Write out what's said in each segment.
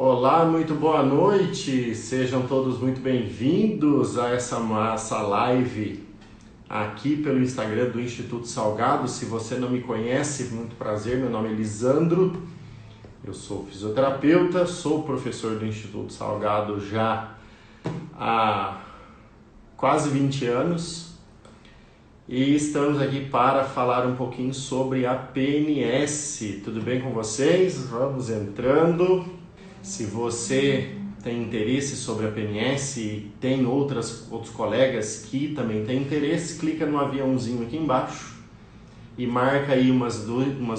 Olá, muito boa noite, sejam todos muito bem-vindos a essa live aqui pelo Instagram do Instituto Salgado. Se você não me conhece, muito prazer, meu nome é Lisandro, eu sou fisioterapeuta, sou professor do Instituto Salgado já há quase 20 anos e estamos aqui para falar um pouquinho sobre a PNS. Tudo bem com vocês? Vamos entrando. Se você tem interesse sobre a PNS e tem outros colegas que também têm interesse, clica no aviãozinho aqui embaixo e marca aí umas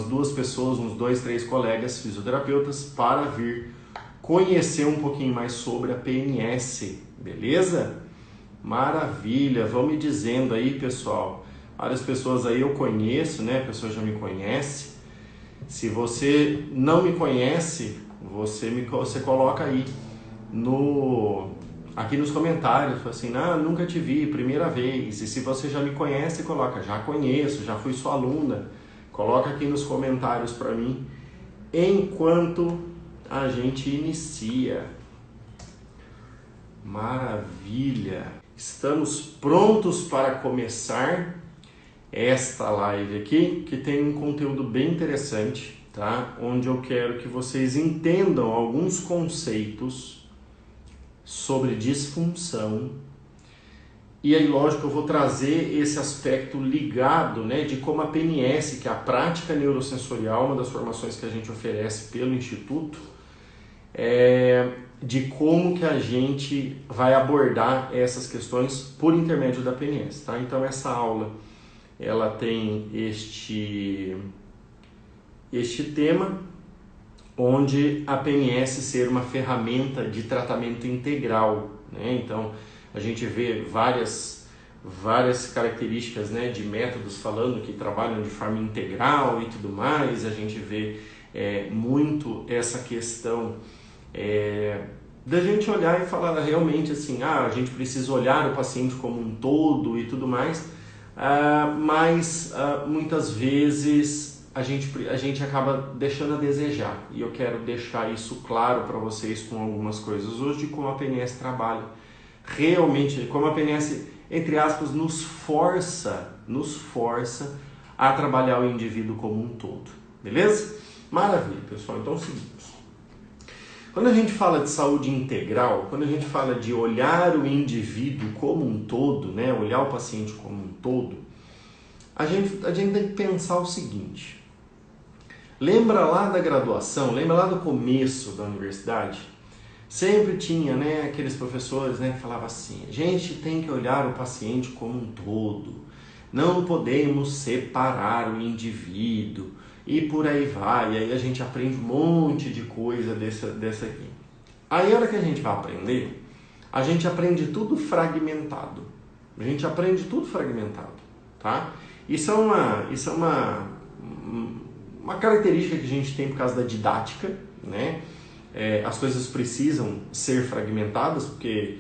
duas pessoas, uns 2, 3 colegas fisioterapeutas para vir conhecer um pouquinho mais sobre a PNS, beleza? Maravilha, vão me dizendo aí, pessoal. Várias pessoas aí eu conheço, né? A pessoa já me conhece. Se você não me conhece, você coloca aí aqui nos comentários, fala assim, nunca te vi, primeira vez. E se você já me conhece, coloca, já conheço, já fui sua aluna. Coloca aqui nos comentários para mim, enquanto a gente inicia. Maravilha! Estamos prontos para começar esta live aqui, que tem um conteúdo bem interessante, tá? Onde eu quero que vocês entendam alguns conceitos sobre disfunção. E aí, lógico, eu vou trazer esse aspecto ligado, né, de como a PNS, que é a prática neurosensorial, uma das formações que a gente oferece pelo Instituto, de como que a gente vai abordar essas questões por intermédio da PNS, tá? Então, essa aula, ela tem este tema, onde a PNS ser uma ferramenta de tratamento integral, né? Então, a gente vê várias características, né, de métodos falando que trabalham de forma integral e tudo mais. A gente vê muito essa questão da gente olhar e falar realmente assim, a gente precisa olhar o paciente como um todo e tudo mais, mas muitas vezes a gente acaba deixando a desejar, e eu quero deixar isso claro para vocês com algumas coisas hoje de como a PNS trabalha. Realmente, como a PNS, entre aspas, nos força a trabalhar o indivíduo como um todo, beleza? Maravilha, pessoal. Então é o seguinte, quando a gente fala de saúde integral, quando a gente fala de olhar o indivíduo como um todo, né, olhar o paciente como um todo, a gente tem que pensar o seguinte. Lembra lá da graduação, lembra lá do começo da universidade? Sempre tinha, né, aqueles professores, né, que falavam assim, a gente tem que olhar o paciente como um todo, não podemos separar o indivíduo, e por aí vai. E aí a gente aprende um monte de coisa dessa aqui. Aí a hora que a gente vai aprender, a gente aprende tudo fragmentado. Tá? Isso é uma característica que a gente tem por causa da didática, né? As coisas precisam ser fragmentadas, porque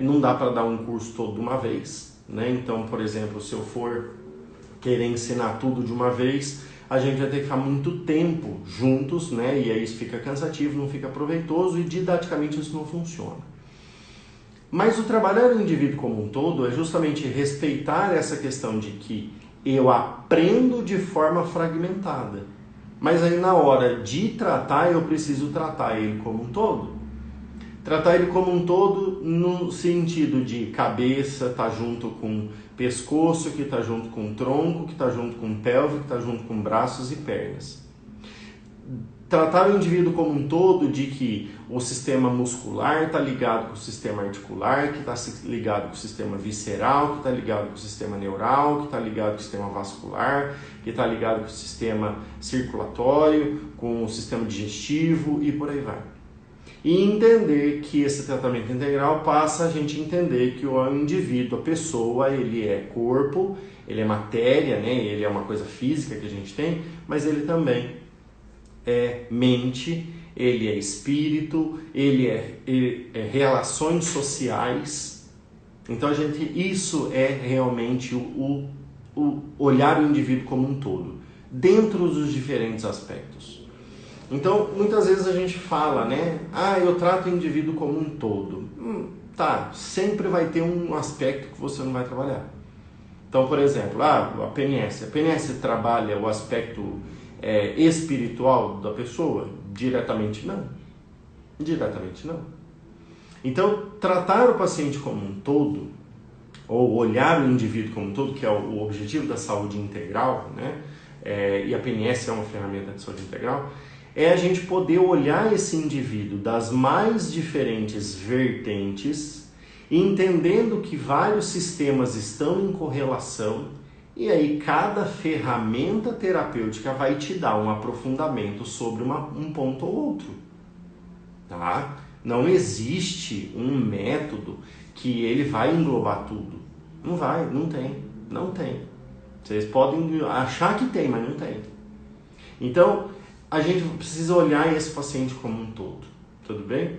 não dá para dar um curso todo de uma vez, né? Então, por exemplo, se eu for querer ensinar tudo de uma vez, a gente vai ter que ficar muito tempo juntos, né? E aí isso fica cansativo, não fica proveitoso e didaticamente isso não funciona. Mas o trabalhar o indivíduo como um todo é justamente respeitar essa questão de que eu aprendo de forma fragmentada, mas aí na hora de tratar eu preciso tratar ele como um todo. Tratar ele como um todo no sentido de cabeça tá junto com pescoço, que tá junto com tronco, que tá junto com pelve, que tá junto com braços e pernas. Tratar o indivíduo como um todo de que o sistema muscular está ligado com o sistema articular, que está ligado com o sistema visceral, que está ligado com o sistema neural, que está ligado com o sistema vascular, que está ligado com o sistema circulatório, com o sistema digestivo e por aí vai. E entender que esse tratamento integral passa a gente entender que o indivíduo, a pessoa, ele é corpo, ele é matéria, né? Ele é uma coisa física que a gente tem, mas ele também é mente, ele é espírito, ele é relações sociais. Então isso é realmente o olhar o indivíduo como um todo, dentro dos diferentes aspectos. Então, muitas vezes a gente fala, né? Ah, eu trato o indivíduo como um todo. Tá, sempre vai ter um aspecto que você não vai trabalhar. Então, por exemplo, a PNS. A PNS trabalha o aspecto espiritual da pessoa? Diretamente não. Diretamente não. Então, tratar o paciente como um todo, ou olhar o indivíduo como um todo, que é o objetivo da saúde integral, né? E a PNS é uma ferramenta de saúde integral, é a gente poder olhar esse indivíduo das mais diferentes vertentes, entendendo que vários sistemas estão em correlação, e aí cada ferramenta terapêutica vai te dar um aprofundamento sobre um ponto ou outro. Tá? Não existe um método que ele vai englobar tudo. Não vai, não tem, não tem. Vocês podem achar que tem, mas não tem. Então, a gente precisa olhar esse paciente como um todo, tudo bem?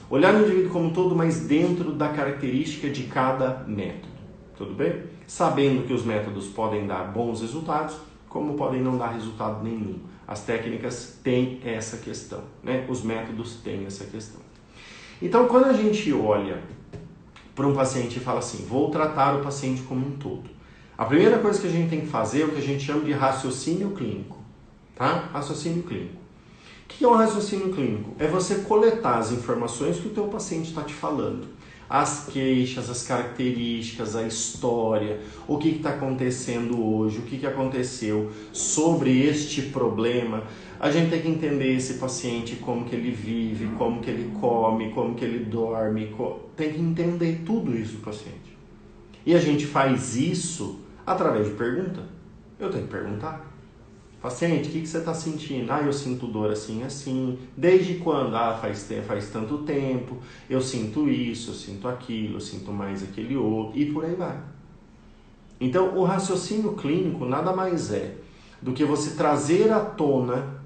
Olhar o indivíduo como um todo, mas dentro da característica de cada método, tudo bem? Sabendo que os métodos podem dar bons resultados, como podem não dar resultado nenhum. As técnicas têm essa questão, né? Os métodos têm essa questão. Então, quando a gente olha para um paciente e fala assim, vou tratar o paciente como um todo, a primeira coisa que a gente tem que fazer é o que a gente chama de raciocínio clínico, tá? Raciocínio clínico. O que é um raciocínio clínico? É você coletar as informações que o teu paciente está te falando, as queixas, as características, a história, o que está acontecendo hoje, o que aconteceu sobre este problema. A gente tem que entender esse paciente, como que ele vive, como que ele come, como que ele dorme, tem que entender tudo isso do paciente. E a gente faz isso através de pergunta. Eu tenho que perguntar. Paciente, o que você está sentindo? Eu sinto dor assim, assim. Desde quando? Faz tanto tempo. Eu sinto isso, eu sinto aquilo, eu sinto mais aquele outro. E por aí vai. Então, o raciocínio clínico nada mais é do que você trazer à tona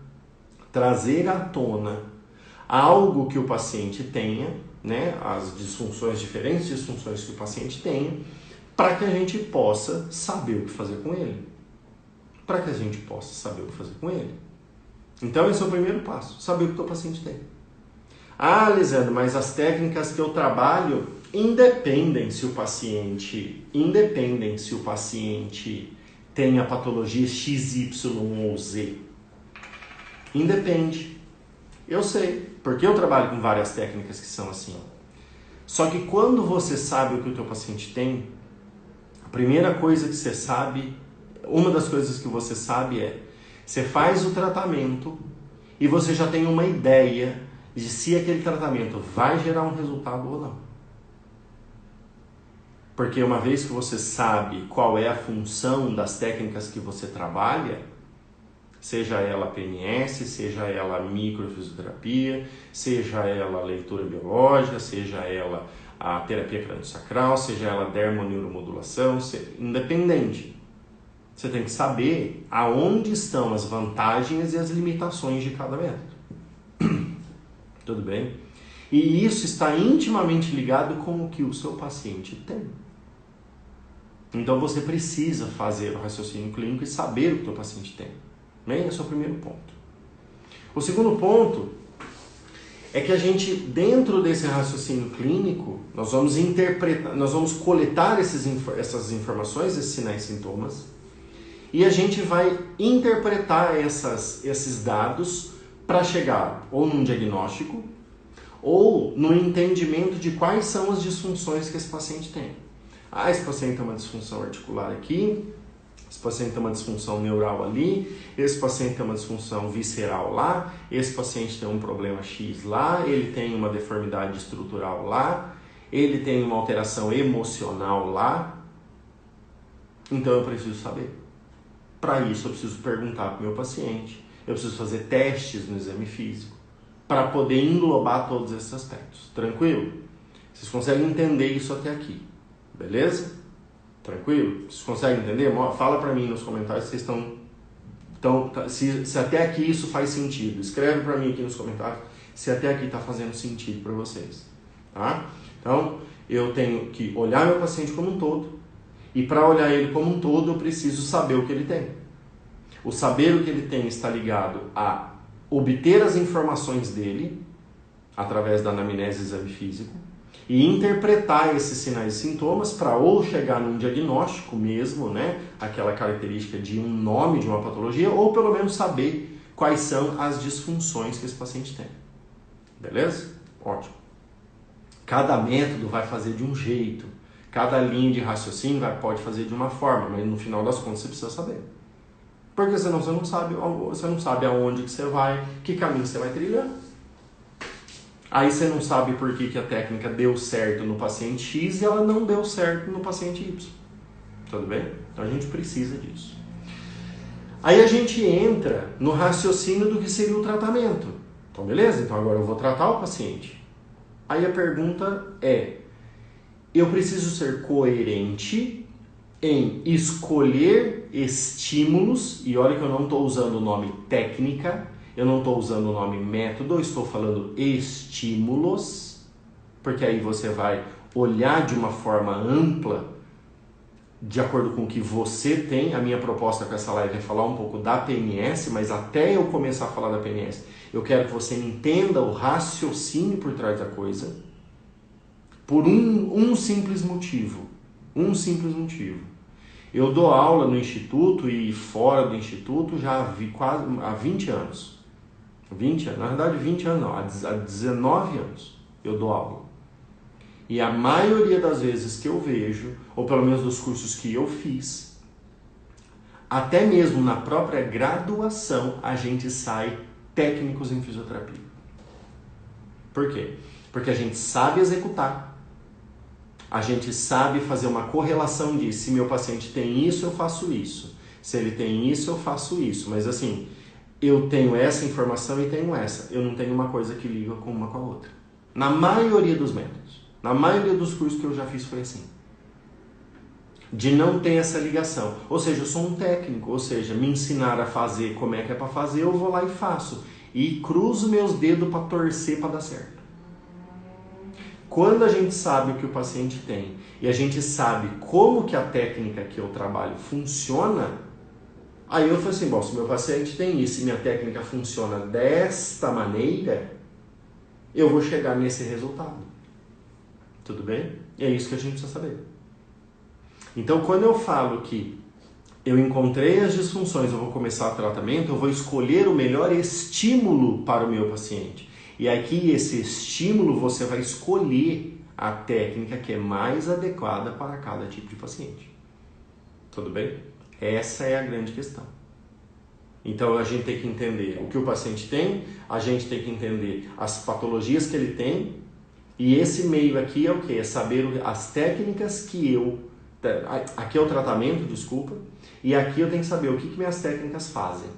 algo que o paciente tenha, né? As diferentes disfunções que o paciente tenha, para que a gente possa saber o que fazer com ele. Para que a gente possa saber o que fazer com ele. Então esse é o primeiro passo, saber o que o teu paciente tem. Lisandro, mas as técnicas que eu trabalho independem se o paciente tem a patologia X, Y ou Z. Independe. Eu sei, porque eu trabalho com várias técnicas que são assim. Só que quando você sabe o que o teu paciente tem, a primeira coisa que você sabe, uma das coisas que você sabe você faz o tratamento e você já tem uma ideia de se aquele tratamento vai gerar um resultado ou não. Porque uma vez que você sabe qual é a função das técnicas que você trabalha, seja ela PNS, seja ela microfisioterapia, seja ela leitura biológica, seja ela a terapia crânio-sacral, seja ela dermoneuromodulação, independente. Você tem que saber aonde estão as vantagens e as limitações de cada método. Tudo bem? E isso está intimamente ligado com o que o seu paciente tem. Então você precisa fazer o raciocínio clínico e saber o que o teu paciente tem. Bem, esse é o primeiro ponto. O segundo ponto é que a gente, dentro desse raciocínio clínico, nós vamos coletar essas informações, esses sinais e sintomas, e a gente vai interpretar esses dados para chegar ou num diagnóstico ou no entendimento de quais são as disfunções que esse paciente tem. Esse paciente tem uma disfunção articular aqui, esse paciente tem uma disfunção neural ali, esse paciente tem uma disfunção visceral lá, esse paciente tem um problema X lá, ele tem uma deformidade estrutural lá, ele tem uma alteração emocional lá. Então eu preciso saber. Para isso eu preciso perguntar para o meu paciente, eu preciso fazer testes no exame físico, para poder englobar todos esses aspectos. Tranquilo? Vocês conseguem entender isso até aqui, beleza? Tranquilo? Vocês conseguem entender? Fala para mim nos comentários se vocês se até aqui isso faz sentido. Escreve para mim aqui nos comentários se até aqui está fazendo sentido para vocês. Tá? Então, eu tenho que olhar meu paciente como um todo, e para olhar ele como um todo, eu preciso saber o que ele tem. O saber o que ele tem está ligado a obter as informações dele, através da anamnese e exame físico, e interpretar esses sinais e sintomas para ou chegar num diagnóstico mesmo, né? Aquela característica de um nome de uma patologia, ou pelo menos saber quais são as disfunções que esse paciente tem. Beleza? Ótimo. Cada método vai fazer de um jeito, cada linha de raciocínio pode fazer de uma forma, mas no final das contas você precisa saber. Porque senão você não sabe aonde que você vai, que caminho você vai trilhar. Aí você não sabe por que a técnica deu certo no paciente X e ela não deu certo no paciente Y. Tudo bem? Então a gente precisa disso. Aí a gente entra no raciocínio do que seria o tratamento. Então beleza? Então agora eu vou tratar o paciente. Aí a pergunta é, eu preciso ser coerente em escolher estímulos, e olha que eu não estou usando o nome técnica, eu não estou usando o nome método, eu estou falando estímulos, porque aí você vai olhar de uma forma ampla, de acordo com o que você tem. A minha proposta com essa live é falar um pouco da PNS, mas até eu começar a falar da PNS, eu quero que você entenda o raciocínio por trás da coisa, por um simples motivo. Um simples motivo. Eu dou aula no instituto e fora do instituto já há 20 anos. 20 anos, na verdade 20 anos não, há 19 anos eu dou aula. E a maioria das vezes que eu vejo, ou pelo menos dos cursos que eu fiz, até mesmo na própria graduação, a gente sai técnicos em fisioterapia. Por quê? Porque a gente sabe executar, a gente sabe fazer uma correlação de se meu paciente tem isso, eu faço isso. Se ele tem isso, eu faço isso. Mas assim, eu tenho essa informação e tenho essa. Eu não tenho uma coisa que liga com uma com a outra. Na maioria dos métodos, na maioria dos cursos que eu já fiz foi assim. De não ter essa ligação. Ou seja, eu sou um técnico, ou seja, me ensinar a fazer como é que é para fazer, eu vou lá e faço. E cruzo meus dedos para torcer para dar certo. Quando a gente sabe o que o paciente tem e a gente sabe como que a técnica que eu trabalho funciona, aí eu falo assim, bom, se meu paciente tem isso e minha técnica funciona desta maneira, eu vou chegar nesse resultado. Tudo bem? E é isso que a gente precisa saber. Então, quando eu falo que eu encontrei as disfunções, eu vou começar o tratamento, eu vou escolher o melhor estímulo para o meu paciente. E aqui, esse estímulo, você vai escolher a técnica que é mais adequada para cada tipo de paciente. Tudo bem? Essa é a grande questão. Então, a gente tem que entender o que o paciente tem, a gente tem que entender as patologias que ele tem, e esse meio aqui é o quê? É saber as técnicas que eu... Aqui é o tratamento, desculpa, e aqui eu tenho que saber o que minhas técnicas fazem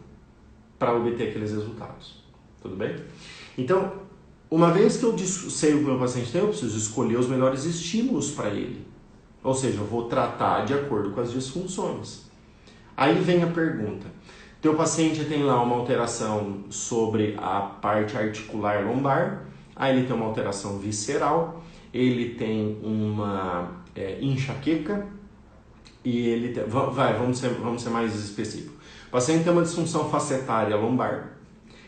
para obter aqueles resultados. Tudo bem? Então, uma vez que eu sei o que o meu paciente tem, eu preciso escolher os melhores estímulos para ele. Ou seja, eu vou tratar de acordo com as disfunções. Aí vem a pergunta. Teu paciente tem lá uma alteração sobre a parte articular lombar, aí ele tem uma alteração visceral, ele tem uma enxaqueca e ele tem... vamos ser mais específicos. O paciente tem uma disfunção facetária lombar,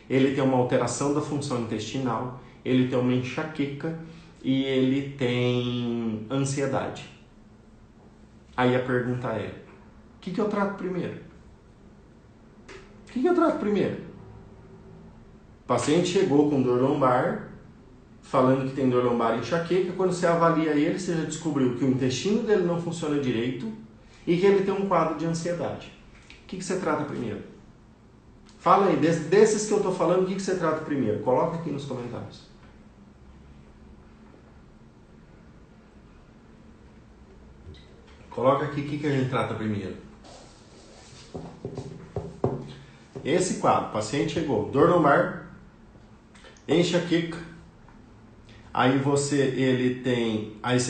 ele tem uma alteração da função intestinal, ele tem uma enxaqueca e ele tem ansiedade. Aí a pergunta é, o que eu trato primeiro? O que eu trato primeiro? O paciente chegou com dor lombar, falando que tem dor lombar e enxaqueca, quando você avalia ele, você já descobriu que o intestino dele não funciona direito e que ele tem um quadro de ansiedade. O que você trata primeiro? Fala aí, desses que eu estou falando, o que você trata primeiro? Coloca aqui nos comentários. Coloca aqui o que a gente trata primeiro. Esse quadro, o paciente chegou, dor lombar, enxaqueca, aí você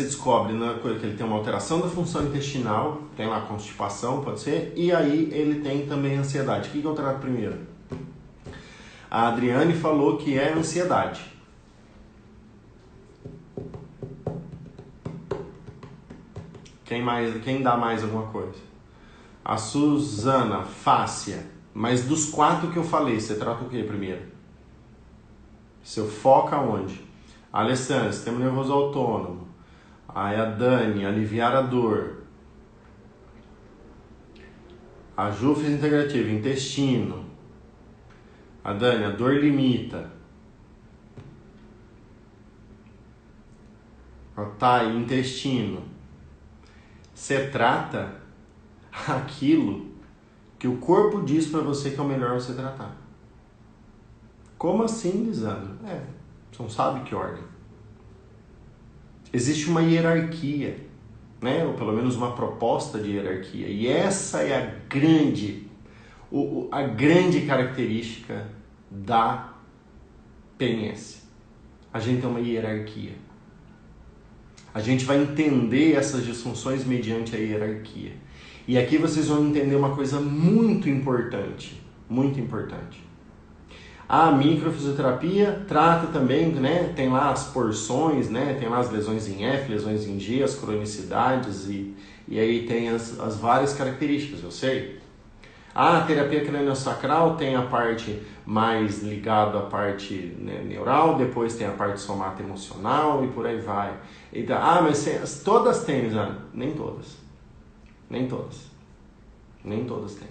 descobre, né, que ele tem uma alteração da função intestinal, tem lá constipação, pode ser, e aí ele tem também ansiedade. O que eu trato primeiro? A Adriane falou que é ansiedade. Quem dá mais alguma coisa? A Suzana, fáscia. Mas dos 4 que eu falei, você trata o que primeiro? Seu foco aonde? A Alessandra, sistema nervoso autônomo. Aí a Dani, aliviar a dor. A Ju fez integrativo, intestino. A Dani, a dor limita. A Thay, intestino. Você trata aquilo que o corpo diz para você que é o melhor você tratar. Como assim, Lisandro? Você não sabe que ordem. Existe uma hierarquia, né? Ou pelo menos uma proposta de hierarquia. E essa é a grande característica da PNS. A gente tem uma hierarquia. A gente vai entender essas disfunções mediante a hierarquia. E aqui vocês vão entender uma coisa muito importante. Muito importante. A microfisioterapia trata também, né? Tem lá as porções, né? Tem lá as lesões em F, lesões em G, as cronicidades e aí tem as várias características, eu sei. A terapia craniosacral tem a parte mais ligada à parte, né, neural, depois tem a parte somatoemocional e por aí vai. Então, mas todas têm, Ana? Nem todas. Nem todas. Nem todas têm.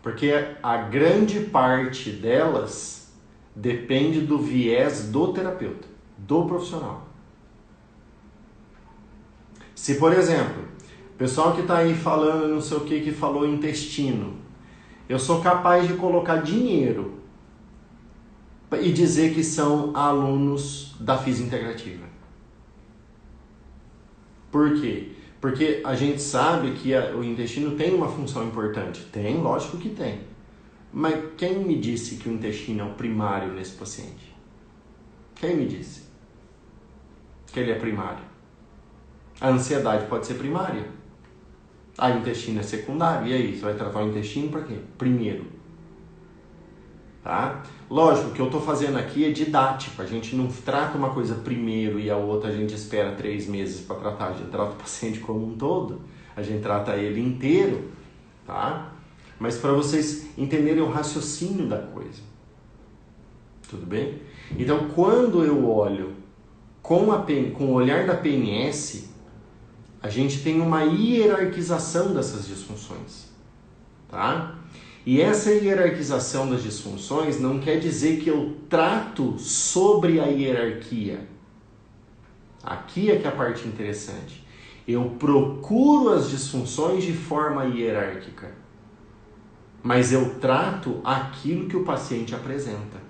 Porque a grande parte delas depende do viés do terapeuta, do profissional. Se, por exemplo, o pessoal que está aí falando não sei o que falou intestino, eu sou capaz de colocar dinheiro e dizer que são alunos da física integrativa. Por quê? Porque a gente sabe que o intestino tem uma função importante. Tem, lógico que tem. Mas quem me disse que o intestino é o primário nesse paciente? Quem me disse que ele é primário? A ansiedade pode ser primária. O intestino é secundário. E aí, você vai tratar o intestino para quê? Primeiro. Tá? Lógico, o que eu estou fazendo aqui é didático. A gente não trata uma coisa primeiro e a outra a gente espera 3 meses para tratar. A gente trata o paciente como um todo. A gente trata ele inteiro. Tá? Mas para vocês entenderem o raciocínio da coisa. Tudo bem? Então, quando eu olho com o olhar da PNS, a gente tem uma hierarquização dessas disfunções. Tá? E essa hierarquização das disfunções não quer dizer que eu trato sobre a hierarquia. Aqui é que é a parte interessante. Eu procuro as disfunções de forma hierárquica, mas eu trato aquilo que o paciente apresenta.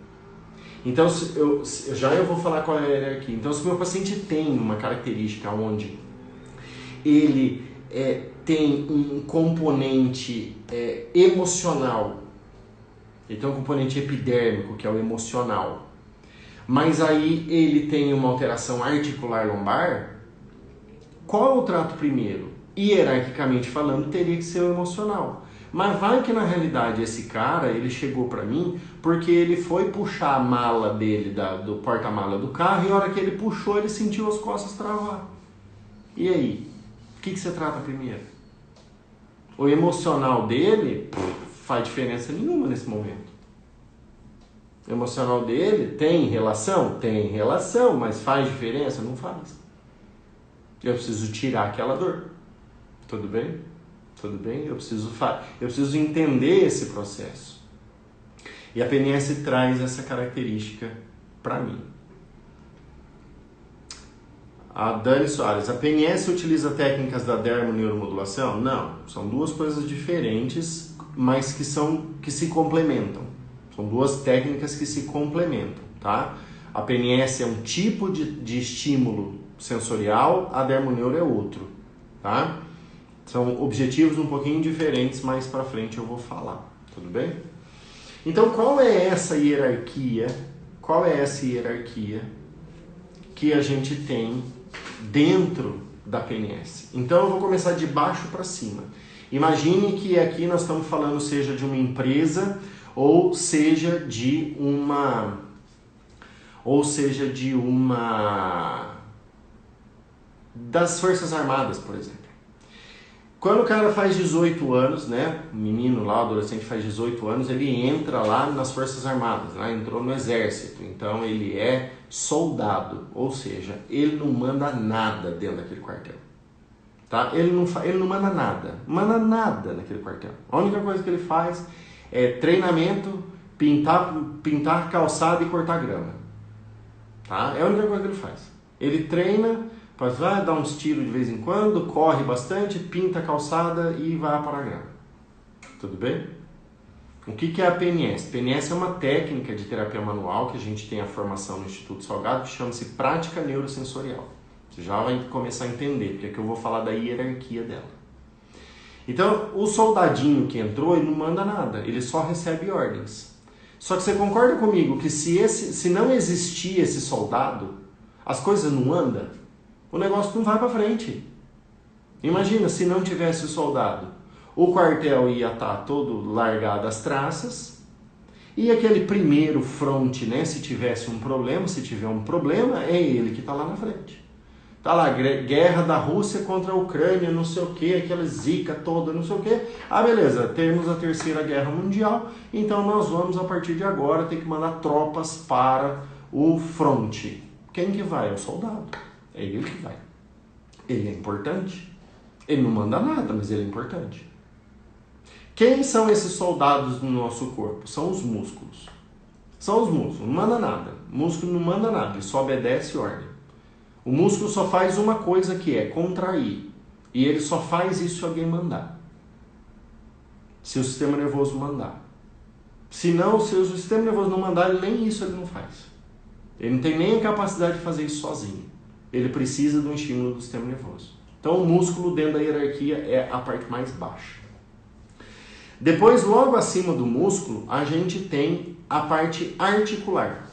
Então, eu vou falar qual é a hierarquia. Então, se o meu paciente tem uma característica onde ele tem um componente emocional, ele tem um componente epidérmico, que é o emocional, mas aí ele tem uma alteração articular lombar, qual é o trato primeiro? Hierarquicamente falando, teria que ser o emocional. Mas vai que na realidade esse cara, ele chegou pra mim porque ele foi puxar a mala dele do porta-mala do carro e a hora que ele puxou, ele sentiu as costas travar. E aí? O que você trata primeiro? O emocional dele faz diferença nenhuma nesse momento. O emocional dele tem relação? Tem relação, mas faz diferença? Não faz. Eu preciso tirar aquela dor. Tudo bem? Tudo bem? Eu preciso entender esse processo. E a PNS traz essa característica para mim. A Dani Soares, a PNS utiliza técnicas da dermoneuromodulação? Não, são duas coisas diferentes, mas que se complementam. São duas técnicas que se complementam, tá? A PNS é um tipo de estímulo sensorial, a dermoneuro é outro, tá? São objetivos um pouquinho diferentes, mais pra frente eu vou falar, tudo bem? Então, qual é essa hierarquia? Qual é essa hierarquia que a gente tem dentro da PNS? Então, eu vou começar de baixo para cima. Imagine que aqui nós estamos falando seja de uma empresa ou seja de uma das Forças Armadas, por exemplo. Quando o cara faz 18 anos, né, o menino lá, o adolescente faz 18 anos, ele entra lá nas Forças Armadas, né, entrou no Exército, então ele é soldado, ou seja, ele não manda nada dentro daquele quartel. Tá? Ele não manda nada naquele quartel. A única coisa que ele faz é treinamento, pintar calçada e cortar grama. Tá? É a única coisa que ele faz. Ele treina, vai dar uns tiros de vez em quando, corre bastante, pinta a calçada e vai para a grama. Tudo bem? O que é a PNS? PNS é uma técnica de terapia manual que a gente tem a formação no Instituto Salgado que chama-se prática neurosensorial. Você já vai começar a entender, porque aqui eu vou falar da hierarquia dela. Então, o soldadinho que entrou, ele não manda nada, ele só recebe ordens. Só que você concorda comigo que se não existir esse soldado, as coisas não andam, o negócio não vai para frente. Imagina se não tivesse o soldado. O quartel ia estar todo largado às traças, e aquele primeiro fronte, né, se tivesse um problema, se tiver um problema, é ele que está lá na frente. Tá lá, guerra da Rússia contra a Ucrânia, não sei o que, aquela zica toda, não sei o que. Ah, beleza, temos a Terceira Guerra Mundial, então nós vamos, a partir de agora, ter que mandar tropas para o fronte. Quem que vai? É o soldado. É ele que vai. Ele é importante. Ele não manda nada, mas ele é importante. Quem são esses soldados no nosso corpo? São os músculos. São os músculos, não manda nada. O músculo não manda nada, ele só obedece ordem. O músculo só faz uma coisa que é contrair. E ele só faz isso se alguém mandar. Se o sistema nervoso mandar. Se o sistema nervoso não mandar, nem isso ele não faz. Ele não tem nem a capacidade de fazer isso sozinho. Ele precisa de um estímulo do sistema nervoso. Então o músculo dentro da hierarquia é a parte mais baixa. Depois, logo acima do músculo, a gente tem a parte articular,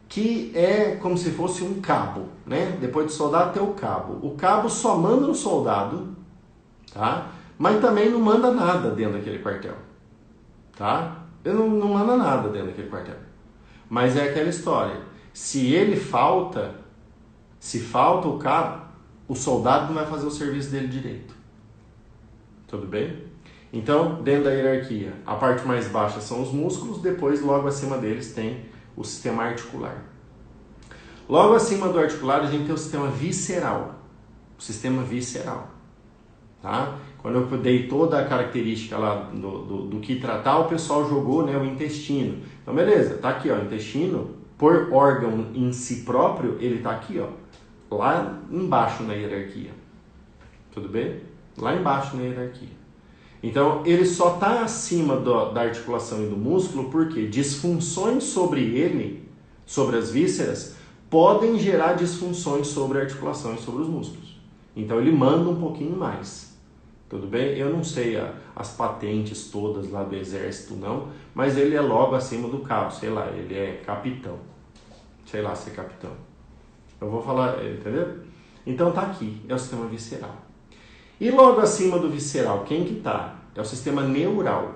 que é como se fosse um cabo, né? Depois de soldado tem o cabo. O cabo só manda no soldado, tá? Mas também não manda nada dentro daquele quartel, tá? Ele não manda nada dentro daquele quartel. Mas é aquela história. Se falta o cabo, o soldado não vai fazer o serviço dele direito. Tudo bem? Então, dentro da hierarquia, a parte mais baixa são os músculos, depois, logo acima deles, tem o sistema articular. Logo acima do articular, a gente tem o sistema visceral. O sistema visceral. Tá? Quando eu dei toda a característica lá do que tratar, o pessoal jogou, né, o intestino. Então, beleza, tá aqui, ó, o intestino, por órgão em si próprio, ele tá aqui, ó, lá embaixo na hierarquia. Tudo bem? Lá embaixo na hierarquia. Então, ele só está acima da articulação e do músculo porque disfunções sobre ele, sobre as vísceras, podem gerar disfunções sobre a articulação e sobre os músculos. Então, ele manda um pouquinho mais. Tudo bem? Eu não sei as patentes todas lá do exército, não, mas ele é logo acima do cabo, sei lá, ele é capitão. Sei lá se é capitão. Eu vou falar, entendeu? Então, tá aqui, é o sistema visceral. E logo acima do visceral, quem que está? É o sistema neural.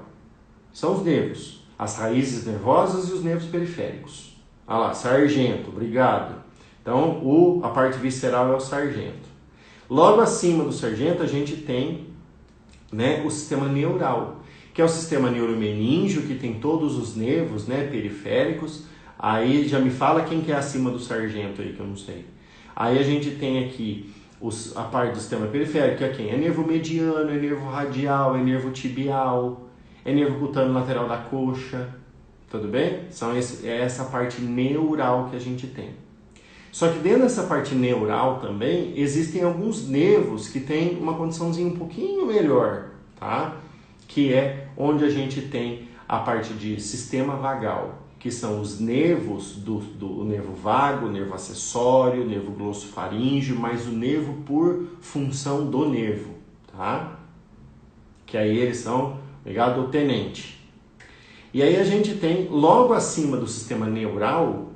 São os nervos, as raízes nervosas e os nervos periféricos. Ah lá, sargento, obrigado. Então, a parte visceral é o sargento. Logo acima do sargento, a gente tem, né, o sistema neural, que é o sistema neuromeníngeo, que tem todos os nervos, né, periféricos. Aí já me fala quem que é acima do sargento aí, que eu não sei. Aí a gente tem aqui a parte do sistema periférico, que é quem? É nervo mediano, é nervo radial, é nervo tibial, é nervo cutâneo lateral da coxa, tudo bem? É essa parte neural que a gente tem. Só que dentro dessa parte neural também, existem alguns nervos que têm uma condiçãozinha um pouquinho melhor, tá? Que é onde a gente tem a parte de sistema vagal, que são os nervos do nervo vago, nervo acessório, nervo glossofaríngeo, mas o nervo por função do nervo, tá? Que aí eles são ligados ao tenente. E aí a gente tem, logo acima do sistema neural,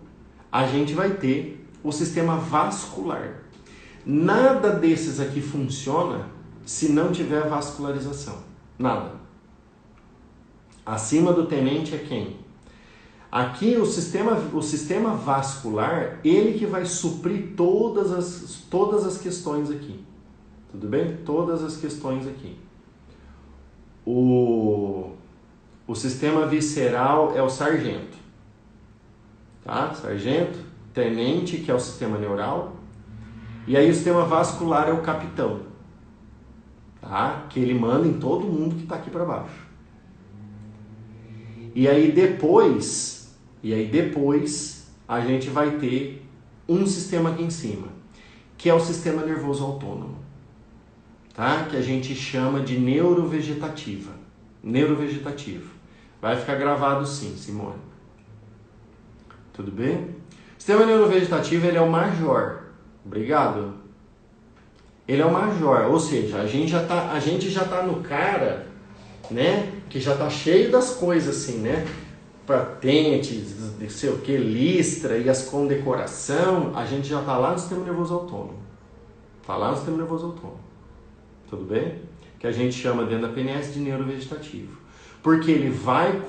a gente vai ter o sistema vascular. Nada desses aqui funciona se não tiver vascularização. Nada. Acima do tenente é quem? Aqui o sistema vascular, ele que vai suprir todas as questões aqui, Tudo bem? Todas as questões aqui. O sistema visceral é o sargento. Tá? Sargento, tenente, que é o sistema neural. E aí o sistema vascular é o capitão. Tá? Que ele manda em todo mundo que está aqui para baixo. E aí depois a gente vai ter um sistema aqui em cima, que é o sistema nervoso autônomo, tá? Que a gente chama de neurovegetativa. Neurovegetativo. Vai ficar gravado sim, Simone. Tudo bem? O sistema neurovegetativo, ele é o major. Obrigado. Ele é o major, ou seja, a gente já tá no cara, né, que já tá cheio das coisas assim, né? Patentes, não sei o que, listra e as condecoração, a gente já tá lá no sistema nervoso autônomo. Tá lá no sistema nervoso autônomo. Tudo bem? Que a gente chama dentro da PNS de neurovegetativo. Porque ele vai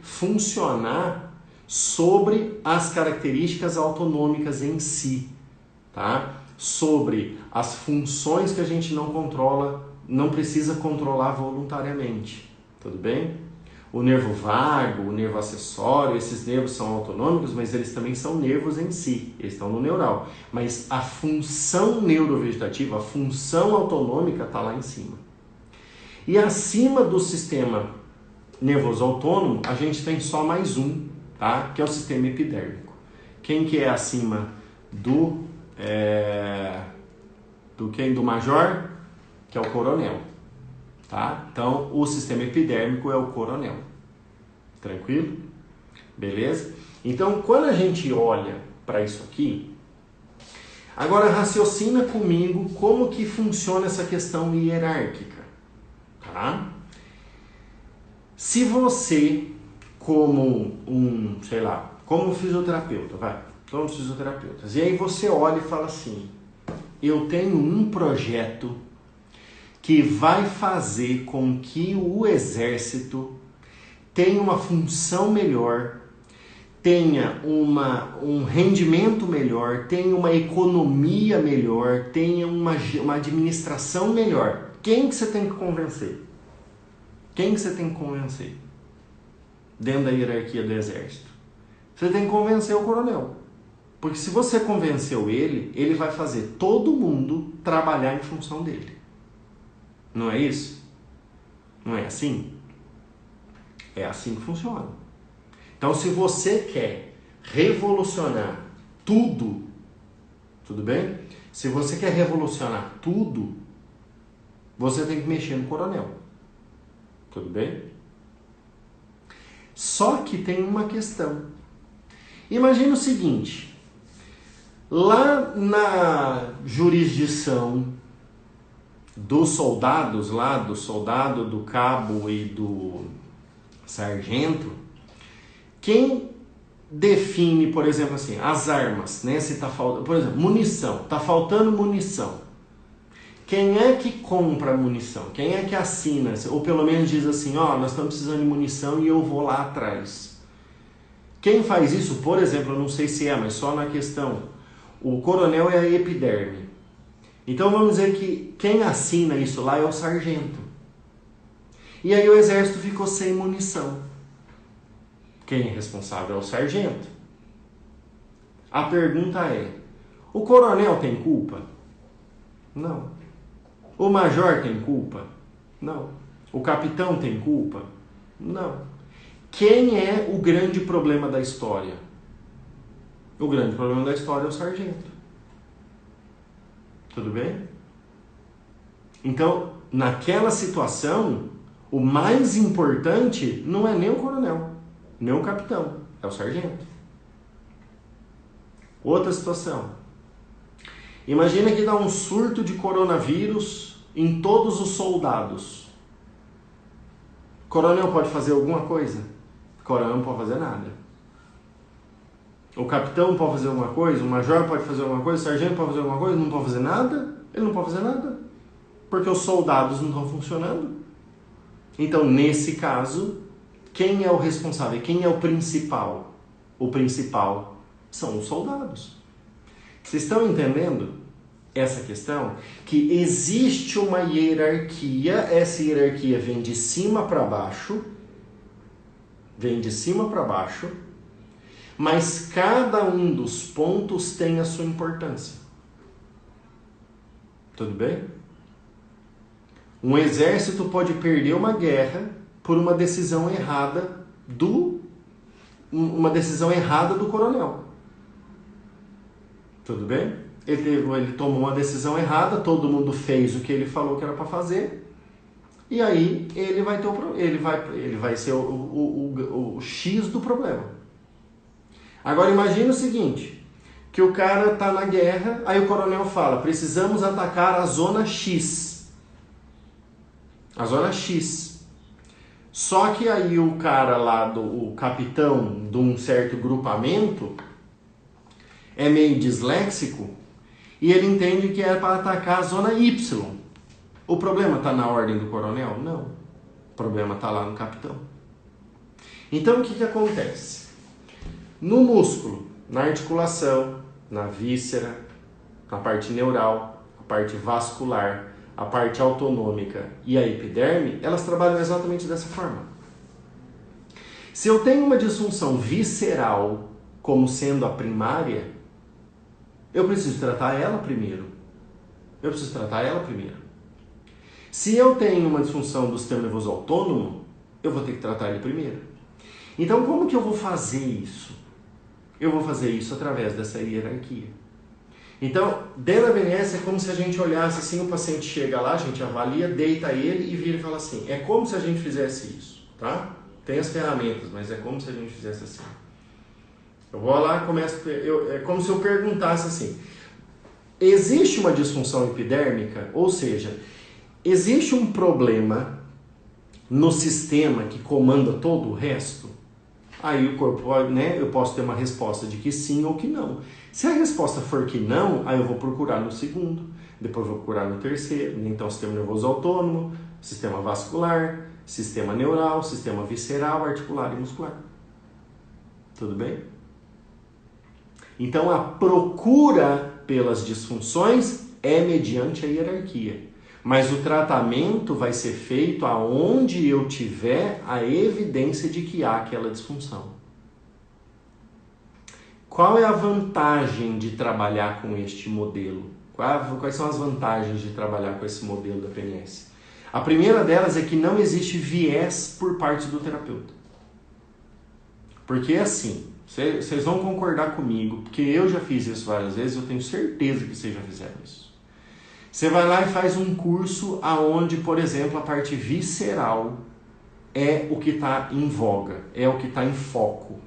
funcionar sobre as características autonômicas em si, tá? Sobre as funções que a gente não controla, não precisa controlar voluntariamente, tudo bem? O nervo vago, o nervo acessório, esses nervos são autonômicos, mas eles também são nervos em si, eles estão no neural. Mas a função neurovegetativa, a função autonômica está lá em cima. E acima do sistema nervoso autônomo, a gente tem só mais um, tá? Que é o sistema epidérmico. Quem que é acima do major? Que é o coronel. Tá? Então, o sistema epidérmico é o coronel. Tranquilo? Beleza? Então, quando a gente olha para isso aqui, agora raciocina comigo como que funciona essa questão hierárquica. Tá? Se você, como como fisioterapeuta, somos fisioterapeutas, e aí você olha e fala assim, eu tenho um projeto que vai fazer com que o exército tenha uma função melhor, tenha um rendimento melhor, tenha uma economia melhor, tenha uma administração melhor. Quem que você tem que convencer? Quem que você tem que convencer? Dentro da hierarquia do exército. Você tem que convencer o coronel. Porque se você convenceu ele, ele vai fazer todo mundo trabalhar em função dele. Não é isso? Não é assim? É assim que funciona. Então, se você quer revolucionar tudo, tudo bem? Se você quer revolucionar tudo, você tem que mexer no coronel. Tudo bem? Só que tem uma questão. Imagina o seguinte, lá na jurisdição dos soldados lá, do soldado, do cabo e do sargento, quem define, por exemplo, assim, as armas, né? Se tá faltando, por exemplo, munição, tá faltando munição. Quem é que compra munição? Quem é que assina? Ou pelo menos diz assim, nós estamos precisando de munição e eu vou lá atrás. Quem faz isso, por exemplo, eu não sei se mas só na questão, o coronel é a epiderme. Então vamos dizer que quem assina isso lá é o sargento. E aí o exército ficou sem munição. Quem é responsável é o sargento. A pergunta é, o coronel tem culpa? Não. O major tem culpa? Não. O capitão tem culpa? Não. Quem é o grande problema da história? O grande problema da história é o sargento. Tudo bem? Então, naquela situação, o mais importante não é nem o coronel, nem o capitão, é o sargento. Outra situação. Imagina que dá um surto de coronavírus em todos os soldados. O coronel pode fazer alguma coisa? O coronel não pode fazer nada. O capitão pode fazer alguma coisa? O major pode fazer alguma coisa? O sargento pode fazer alguma coisa? Não pode fazer nada? Ele não pode fazer nada. Porque os soldados não estão funcionando. Então, nesse caso, quem é o responsável? Quem é o principal? O principal são os soldados. Vocês estão entendendo? essa questão? Que existe uma hierarquia, essa hierarquia vem de cima para baixo, mas cada um dos pontos tem a sua importância. Tudo bem? Um exército pode perder uma guerra por uma decisão errada do coronel. Tudo bem? Ele tomou uma decisão errada, todo mundo fez o que ele falou que era para fazer, e aí ele vai ser o X do problema. Agora imagina o seguinte, que o cara tá na guerra, aí o coronel fala, precisamos atacar a zona X. A zona X. Só que aí o cara lá, o capitão de um certo grupamento, é meio disléxico, e ele entende que é para atacar a zona Y. O problema está na ordem do coronel? Não. O problema está lá no capitão. Então o que acontece? No músculo, na articulação, na víscera, na parte neural, a parte vascular, a parte autonômica e a epiderme, elas trabalham exatamente dessa forma. Se eu tenho uma disfunção visceral como sendo a primária, eu preciso tratar ela primeiro. Se eu tenho uma disfunção do sistema nervoso autônomo, eu vou ter que tratar ele primeiro. Então, como que eu vou fazer isso? Eu vou fazer isso através dessa hierarquia. Então, dentro da BNS é como se a gente olhasse assim, o paciente chega lá, a gente avalia, deita ele e vira e fala assim, é como se a gente fizesse isso, tá? Tem as ferramentas, mas é como se a gente fizesse assim. Eu vou lá e é como se eu perguntasse assim, existe uma disfunção epidérmica? Ou seja, existe um problema no sistema que comanda todo o resto? Aí o corpo, né, eu posso ter uma resposta de que sim ou que não. Se a resposta for que não, aí eu vou procurar no segundo, depois vou procurar no terceiro. Então, sistema nervoso autônomo, sistema vascular, sistema neural, sistema visceral, articular e muscular. Tudo bem? Então, a procura pelas disfunções é mediante a hierarquia. Mas o tratamento vai ser feito aonde eu tiver a evidência de que há aquela disfunção. Qual é a vantagem de trabalhar com este modelo? Quais são as vantagens de trabalhar com esse modelo da PNS? A primeira delas é que não existe viés por parte do terapeuta. Porque assim, vocês vão concordar comigo, porque eu já fiz isso várias vezes, eu tenho certeza que vocês já fizeram isso. Você vai lá e faz um curso aonde, por exemplo, a parte visceral é o que está em voga, é o que está em foco.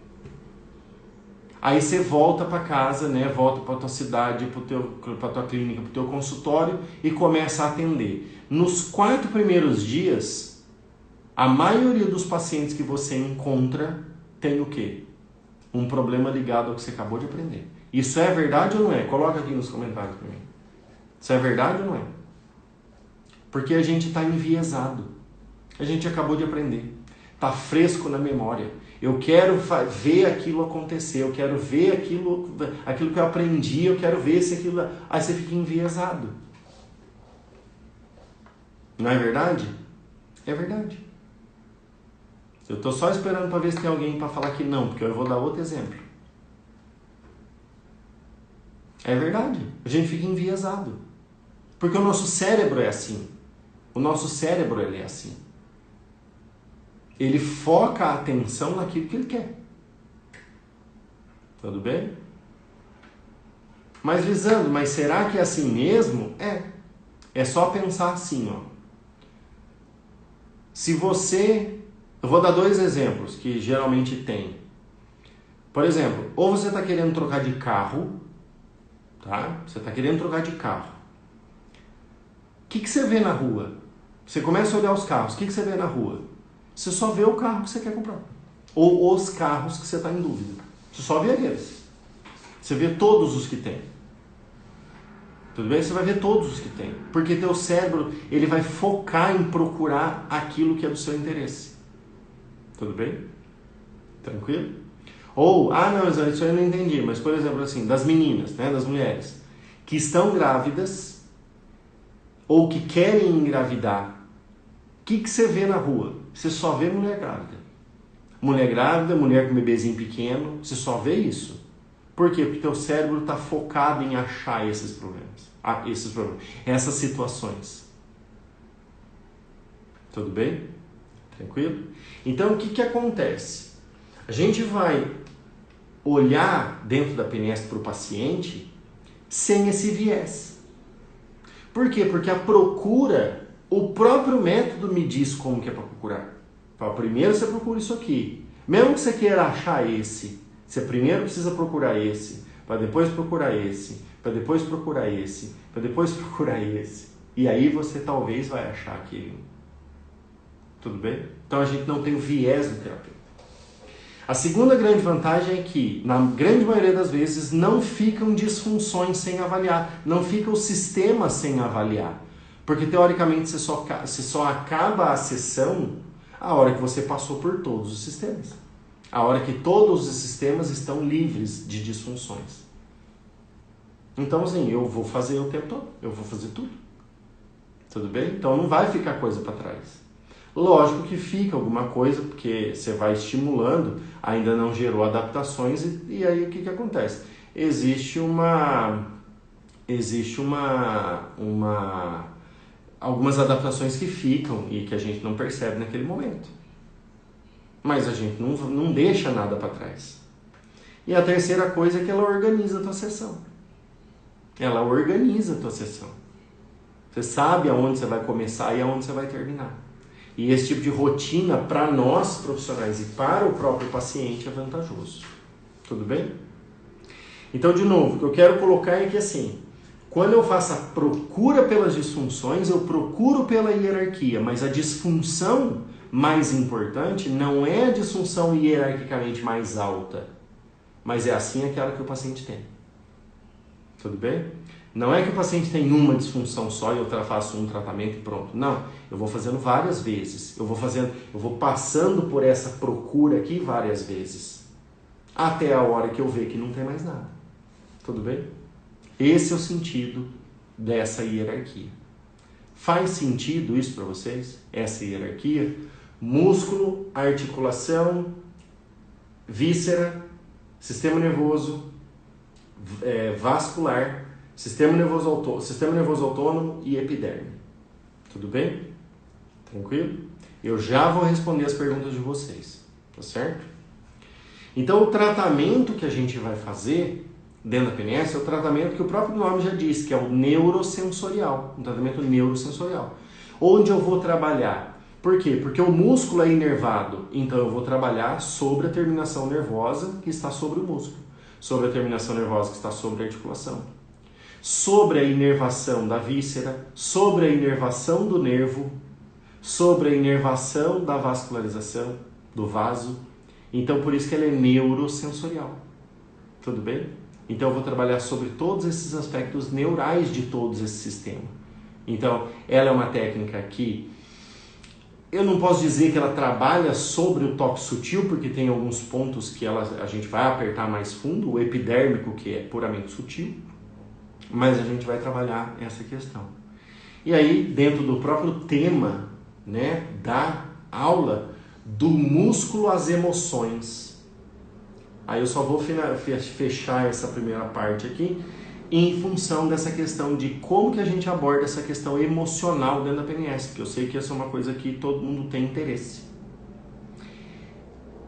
Aí você volta para casa, né? Volta para tua cidade, para tua clínica, para o teu consultório e começa a atender. Nos 4 primeiros dias, a maioria dos pacientes que você encontra tem o quê? Um problema ligado ao que você acabou de aprender. Isso é verdade ou não é? Coloca aqui nos comentários para mim. Isso é verdade ou não é? Porque a gente está enviesado. A gente acabou de aprender. Está fresco na memória. Eu quero ver aquilo acontecer. Eu quero ver aquilo que eu aprendi. Eu quero ver se aquilo... Aí você fica enviesado. Não é verdade? É verdade. Eu estou só esperando para ver se tem alguém para falar que não. Porque eu vou dar outro exemplo. É verdade. A gente fica enviesado. Porque o nosso cérebro é assim. O nosso cérebro ele é assim. Ele foca a atenção naquilo que ele quer. Tudo bem? Mas Lisandro, mas será que é assim mesmo? É. É só pensar assim, ó. Se você... Eu vou dar 2 exemplos que geralmente tem. Por exemplo, ou você está querendo trocar de carro, tá? Você está querendo trocar de carro. O que você vê na rua? Você começa a olhar os carros, o que você vê na rua? Você só vê o carro que você quer comprar. Ou os carros que você está em dúvida. Você só vê aqueles. Você vê todos os que tem. Tudo bem? Você vai ver todos os que tem. Porque teu cérebro ele vai focar em procurar aquilo que é do seu interesse. Tudo bem? Tranquilo? Ou, não, isso eu não entendi. Mas, por exemplo, assim, das meninas, né, das mulheres. que estão grávidas ou que querem engravidar, o que você vê na rua? Você só vê mulher grávida. Mulher grávida, mulher com bebezinho pequeno, você só vê isso. Por quê? Porque o cérebro está focado em achar esses problemas, essas situações. Tudo bem? Tranquilo? Então, o que acontece? A gente vai olhar dentro da PNS para o paciente sem esse viés. Por quê? Porque a procura, o próprio método me diz como que é para procurar. Então, primeiro você procura isso aqui. Mesmo que você queira achar esse, você primeiro precisa procurar esse, para depois procurar esse, para depois procurar esse, para depois procurar esse. E aí você talvez vai achar aquele. Tudo bem? Então a gente não tem o viés do terapeuta. A segunda grande vantagem é que, na grande maioria das vezes, não ficam disfunções sem avaliar, não fica o sistema sem avaliar. Porque, teoricamente, você só acaba a sessão a hora que você passou por todos os sistemas. A hora que todos os sistemas estão livres de disfunções. Então, assim, eu vou fazer o tempo todo, eu vou fazer tudo. Tudo bem? Então, não vai ficar coisa para trás. Lógico que fica alguma coisa, porque você vai estimulando, ainda não gerou adaptações, e aí o que acontece? Existe algumas adaptações que ficam e que a gente não percebe naquele momento. Mas a gente não deixa nada para trás. E a terceira coisa é que ela organiza a tua sessão. Ela organiza a tua sessão. Você sabe aonde você vai começar e aonde você vai terminar. E esse tipo de rotina, para nós profissionais e para o próprio paciente, é vantajoso. Tudo bem? Então, de novo, o que eu quero colocar é que, assim, quando eu faço a procura pelas disfunções, eu procuro pela hierarquia, mas a disfunção mais importante não é a disfunção hierarquicamente mais alta, mas é assim aquela que o paciente tem. Tudo bem? Não é que o paciente tem uma disfunção só e eu faço um tratamento e pronto. Não, eu vou fazendo várias vezes. Eu vou passando por essa procura aqui várias vezes. Até a hora que eu ver que não tem mais nada. Tudo bem? Esse é o sentido dessa hierarquia. Faz sentido isso para vocês? Essa hierarquia? Músculo, articulação, víscera, sistema nervoso, vascular, sistema nervoso autônomo e epiderme. Tudo bem? Tranquilo? Eu já vou responder as perguntas de vocês, tá certo? Então, o tratamento que a gente vai fazer dentro da PNS é o tratamento que o próprio nome já diz, que é o neurosensorial, um tratamento neurosensorial, onde eu vou trabalhar. Por quê? Porque o músculo é inervado, então eu vou trabalhar sobre a terminação nervosa que está sobre o músculo, sobre a terminação nervosa que está sobre a articulação, sobre a inervação da víscera, sobre a inervação do nervo, sobre a inervação da vascularização do vaso. Então, por isso que ela é neurosensorial. Tudo bem? Então, eu vou trabalhar sobre todos esses aspectos neurais de todos esses sistemas. Então, ela é uma técnica que eu não posso dizer que ela trabalha sobre o toque sutil, porque tem alguns pontos que a gente vai apertar mais fundo, o epidérmico, que é puramente sutil, mas a gente vai trabalhar essa questão. E aí, dentro do próprio tema, né, da aula, do músculo às emoções. Aí eu só vou fechar essa primeira parte aqui em função dessa questão de como que a gente aborda essa questão emocional dentro da PNS, porque eu sei que essa é uma coisa que todo mundo tem interesse.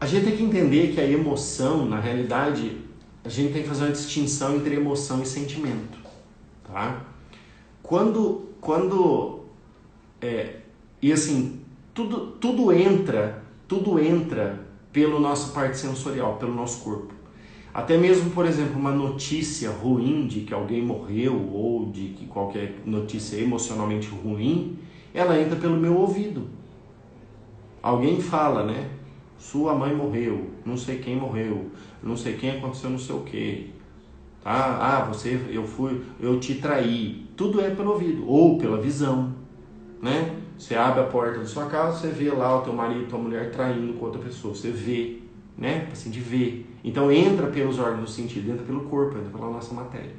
A gente tem que entender que a emoção, na realidade, a gente tem que fazer uma distinção entre emoção e sentimento, tá? E assim, tudo entra pelo nossa parte sensorial, pelo nosso corpo. Até mesmo, por exemplo, uma notícia ruim de que alguém morreu ou de que qualquer notícia emocionalmente ruim, ela entra pelo meu ouvido. Alguém fala, né? Sua mãe morreu, não sei quem morreu, não sei quem aconteceu não sei o quê. Tá? Eu te traí. Tudo é pelo ouvido ou pela visão, né? Você abre a porta da sua casa, você vê lá o teu marido, tua mulher traindo com outra pessoa. Você vê, né? O paciente vê. Então entra pelos órgãos do sentido, entra pelo corpo, entra pela nossa matéria.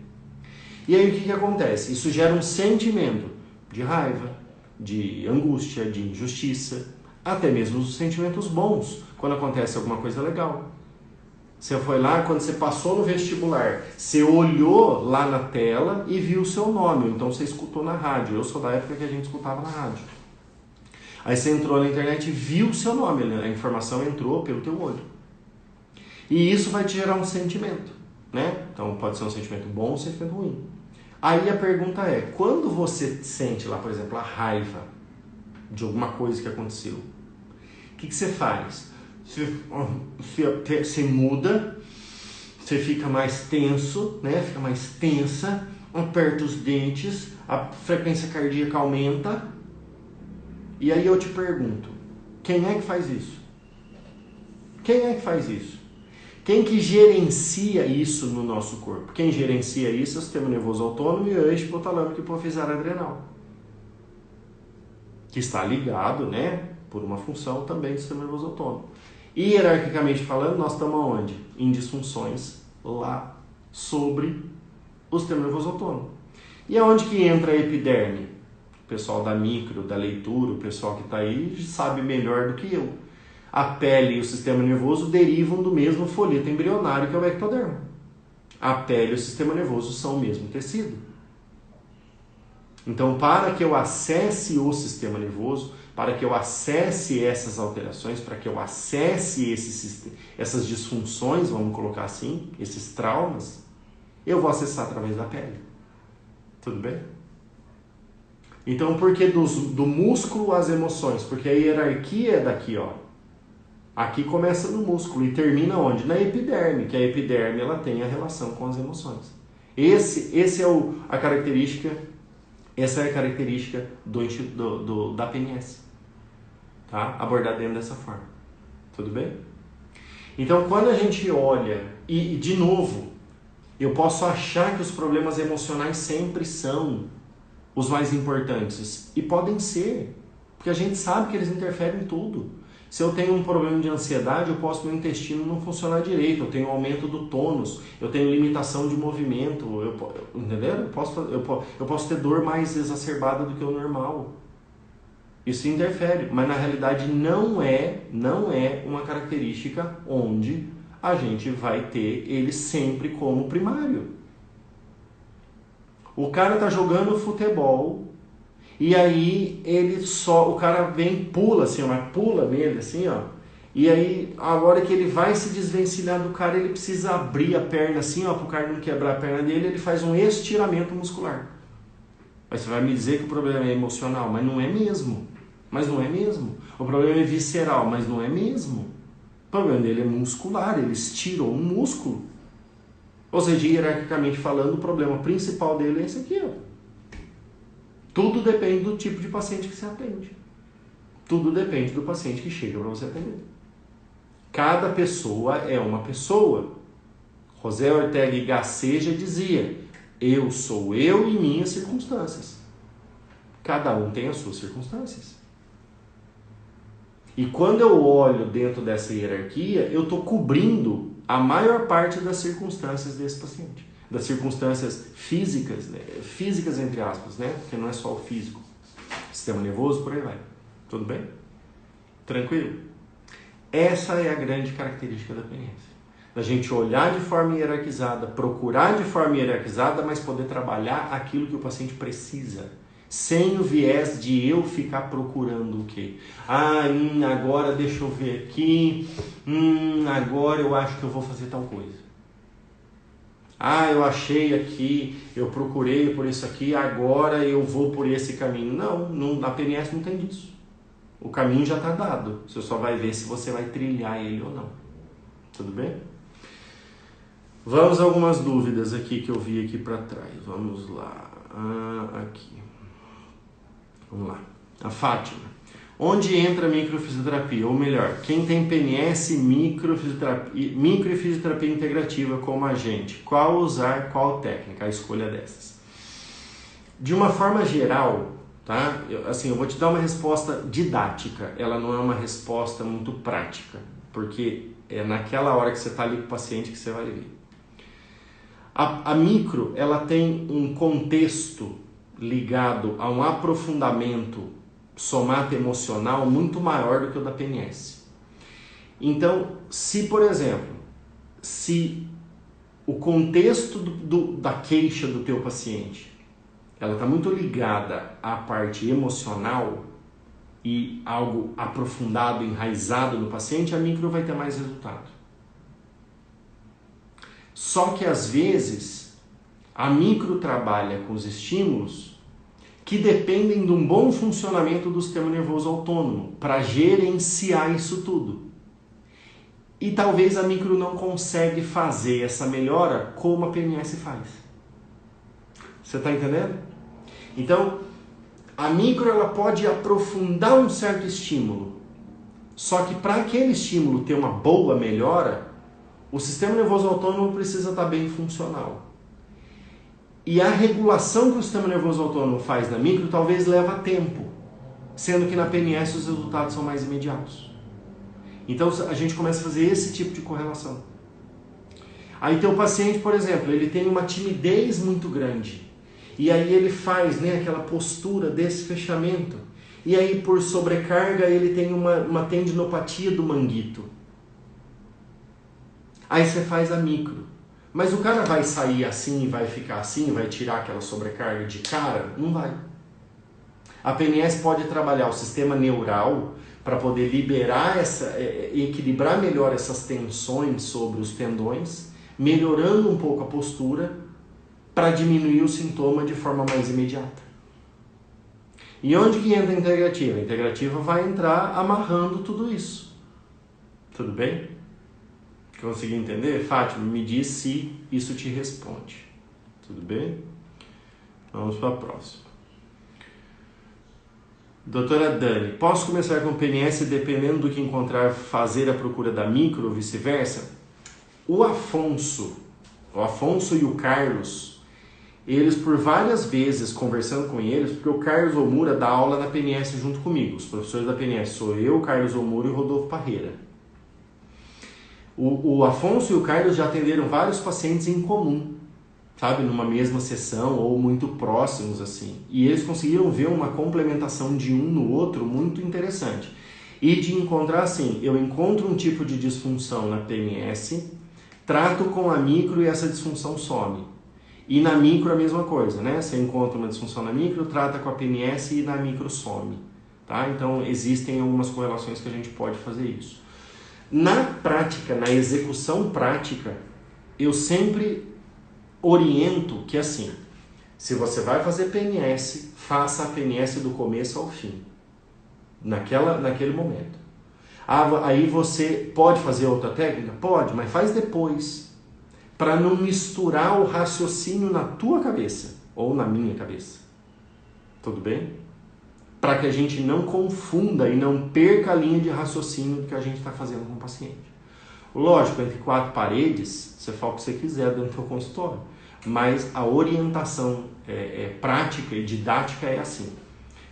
E aí o que acontece? Isso gera um sentimento de raiva, de angústia, de injustiça, até mesmo os sentimentos bons, quando acontece alguma coisa legal. Você foi lá, quando você passou no vestibular, você olhou lá na tela e viu o seu nome, ou então você escutou na rádio. Eu sou da época que a gente escutava na rádio. Aí você entrou na internet e viu o seu nome, a informação entrou pelo teu olho. E isso vai te gerar um sentimento, né? Então pode ser um sentimento bom ou um sentimento ruim. Aí a pergunta é, quando você sente lá, por exemplo, a raiva de alguma coisa que aconteceu, o que você faz? Você muda, você fica mais tenso, né? Fica mais tensa, aperta os dentes, a frequência cardíaca aumenta. E aí eu te pergunto, quem é que faz isso? Quem é que faz isso? Quem que gerencia isso no nosso corpo? Quem gerencia isso é o sistema nervoso autônomo e o eixo hipotalâmico hipofisário adrenal, que está ligado, né, por uma função também do sistema nervoso autônomo. E hierarquicamente falando, nós estamos onde? Em disfunções lá sobre o sistema nervoso autônomo. E aonde que entra a epiderme? O pessoal da micro, da leitura, o pessoal que está aí sabe melhor do que eu. A pele e o sistema nervoso derivam do mesmo folheto embrionário que é o ectodermo. A pele e o sistema nervoso são o mesmo tecido. Então, para que eu acesse o sistema nervoso, para que eu acesse essas alterações, para que eu acesse essas disfunções, vamos colocar assim, esses traumas, eu vou acessar através da pele. Tudo bem? Então, por que do músculo às emoções? Porque a hierarquia é daqui, ó. Aqui começa no músculo e termina onde? Na epiderme, que a epiderme ela tem a relação com as emoções. Essa é a característica da PNS, tá? Abordar dentro dessa forma. Tudo bem? Então, quando a gente olha, e de novo, eu posso achar que os problemas emocionais sempre são os mais importantes, e podem ser, porque a gente sabe que eles interferem em tudo. Se eu tenho um problema de ansiedade, eu posso meu intestino não funcionar direito, eu tenho aumento do tônus, eu tenho limitação de movimento, entendeu? Eu posso ter dor mais exacerbada do que o normal. Isso interfere, mas na realidade não é uma característica onde a gente vai ter ele sempre como primário. O cara tá jogando futebol e aí o cara vem, pula assim, mas pula nele assim, ó. E aí, a hora que ele vai se desvencilhar do cara, ele precisa abrir a perna assim, ó, pro cara não quebrar a perna dele, ele faz um estiramento muscular. Mas você vai me dizer que o problema é emocional, mas não é mesmo. Mas não é mesmo. O problema é visceral, mas não é mesmo. O problema dele é muscular, ele estirou um músculo. Ou seja, hierarquicamente falando, o problema principal dele é esse aqui, ó. Tudo depende do tipo de paciente que você atende. Tudo depende do paciente que chega para você atender. Cada pessoa é uma pessoa. José Ortega y Gasset já dizia, eu sou eu e minhas circunstâncias. Cada um tem as suas circunstâncias. E quando eu olho dentro dessa hierarquia, eu estou cobrindo a maior parte das circunstâncias desse paciente. Das circunstâncias físicas, né? Físicas entre aspas, né? Porque não é só o físico. Sistema nervoso, por aí vai. Tudo bem? Tranquilo? Essa é a grande característica da PNS. Da gente olhar de forma hierarquizada, procurar de forma hierarquizada, mas poder trabalhar aquilo que o paciente precisa. Sem o viés de eu ficar procurando o quê? Agora deixa eu ver aqui. Agora eu acho que eu vou fazer tal coisa. Eu achei aqui, eu procurei por isso aqui, agora eu vou por esse caminho. Não, na PNS não tem disso. O caminho já está dado. Você só vai ver se você vai trilhar ele ou não. Tudo bem? Vamos a algumas dúvidas aqui que eu vi aqui para trás. Vamos lá. Aqui. Vamos lá. A Fátima. Onde entra a microfisioterapia? Ou melhor, quem tem PNS, micro e fisioterapia integrativa como agente? Qual usar, qual técnica? A escolha dessas. De uma forma geral, tá? Eu vou te dar uma resposta didática. Ela não é uma resposta muito prática. Porque é naquela hora que você está ali com o paciente que você vai ver. A micro, ela tem um contexto ligado a um aprofundamento somato-emocional muito maior do que o da PNS. Então, se, por exemplo, se o contexto da queixa do teu paciente, ela está muito ligada à parte emocional e algo aprofundado, enraizado no paciente, a micro vai ter mais resultado. Só que às vezes a micro trabalha com os estímulos que dependem de um bom funcionamento do sistema nervoso autônomo para gerenciar isso tudo. E talvez a micro não consegue fazer essa melhora como a PNS faz. Você está entendendo? Então, a micro ela pode aprofundar um certo estímulo. Só que para aquele estímulo ter uma boa melhora, o sistema nervoso autônomo precisa estar bem funcional. E a regulação que o sistema nervoso autônomo faz na micro talvez leva tempo, sendo que na PNS os resultados são mais imediatos. Então a gente começa a fazer esse tipo de correlação. Aí teu paciente, por exemplo, ele tem uma timidez muito grande. E aí ele faz, né, aquela postura desse fechamento. E aí por sobrecarga ele tem uma tendinopatia do manguito. Aí você faz a micro. Mas o cara vai sair assim, vai ficar assim, vai tirar aquela sobrecarga de cara? Não vai. A PNS pode trabalhar o sistema neural para poder liberar equilibrar melhor essas tensões sobre os tendões, melhorando um pouco a postura para diminuir o sintoma de forma mais imediata. E onde que entra a integrativa? A integrativa vai entrar amarrando tudo isso. Tudo bem? Conseguiu entender? Fátima, me diz se isso te responde. Tudo bem? Vamos para a próxima. Doutora Dani, posso começar com PNS dependendo do que encontrar, fazer a procura da micro ou vice-versa? O Afonso e o Carlos, eles por várias vezes conversando com eles, porque o Carlos Omura dá aula na PNS junto comigo. Os professores da PNS sou eu, Carlos Omura e Rodolfo Parreira. O Afonso e o Carlos já atenderam vários pacientes em comum, sabe, numa mesma sessão ou muito próximos assim. E eles conseguiram ver uma complementação de um no outro muito interessante. E de encontrar assim, eu encontro um tipo de disfunção na PNS, trato com a micro e essa disfunção some. E na micro a mesma coisa, né? Você encontra uma disfunção na micro, trata com a PNS e na micro some. Tá? Então existem algumas correlações que a gente pode fazer isso. Na prática, na execução prática, eu sempre oriento que assim, se você vai fazer PNS, faça a PNS do começo ao fim, naquele momento. Aí você pode fazer outra técnica? Pode, mas faz depois, para não misturar o raciocínio na tua cabeça ou na minha cabeça. Tudo bem? Para que a gente não confunda e não perca a linha de raciocínio do que a gente está fazendo com o paciente. Lógico, entre quatro paredes, você fala o que você quiser dentro do seu consultório, mas a orientação prática e didática é assim.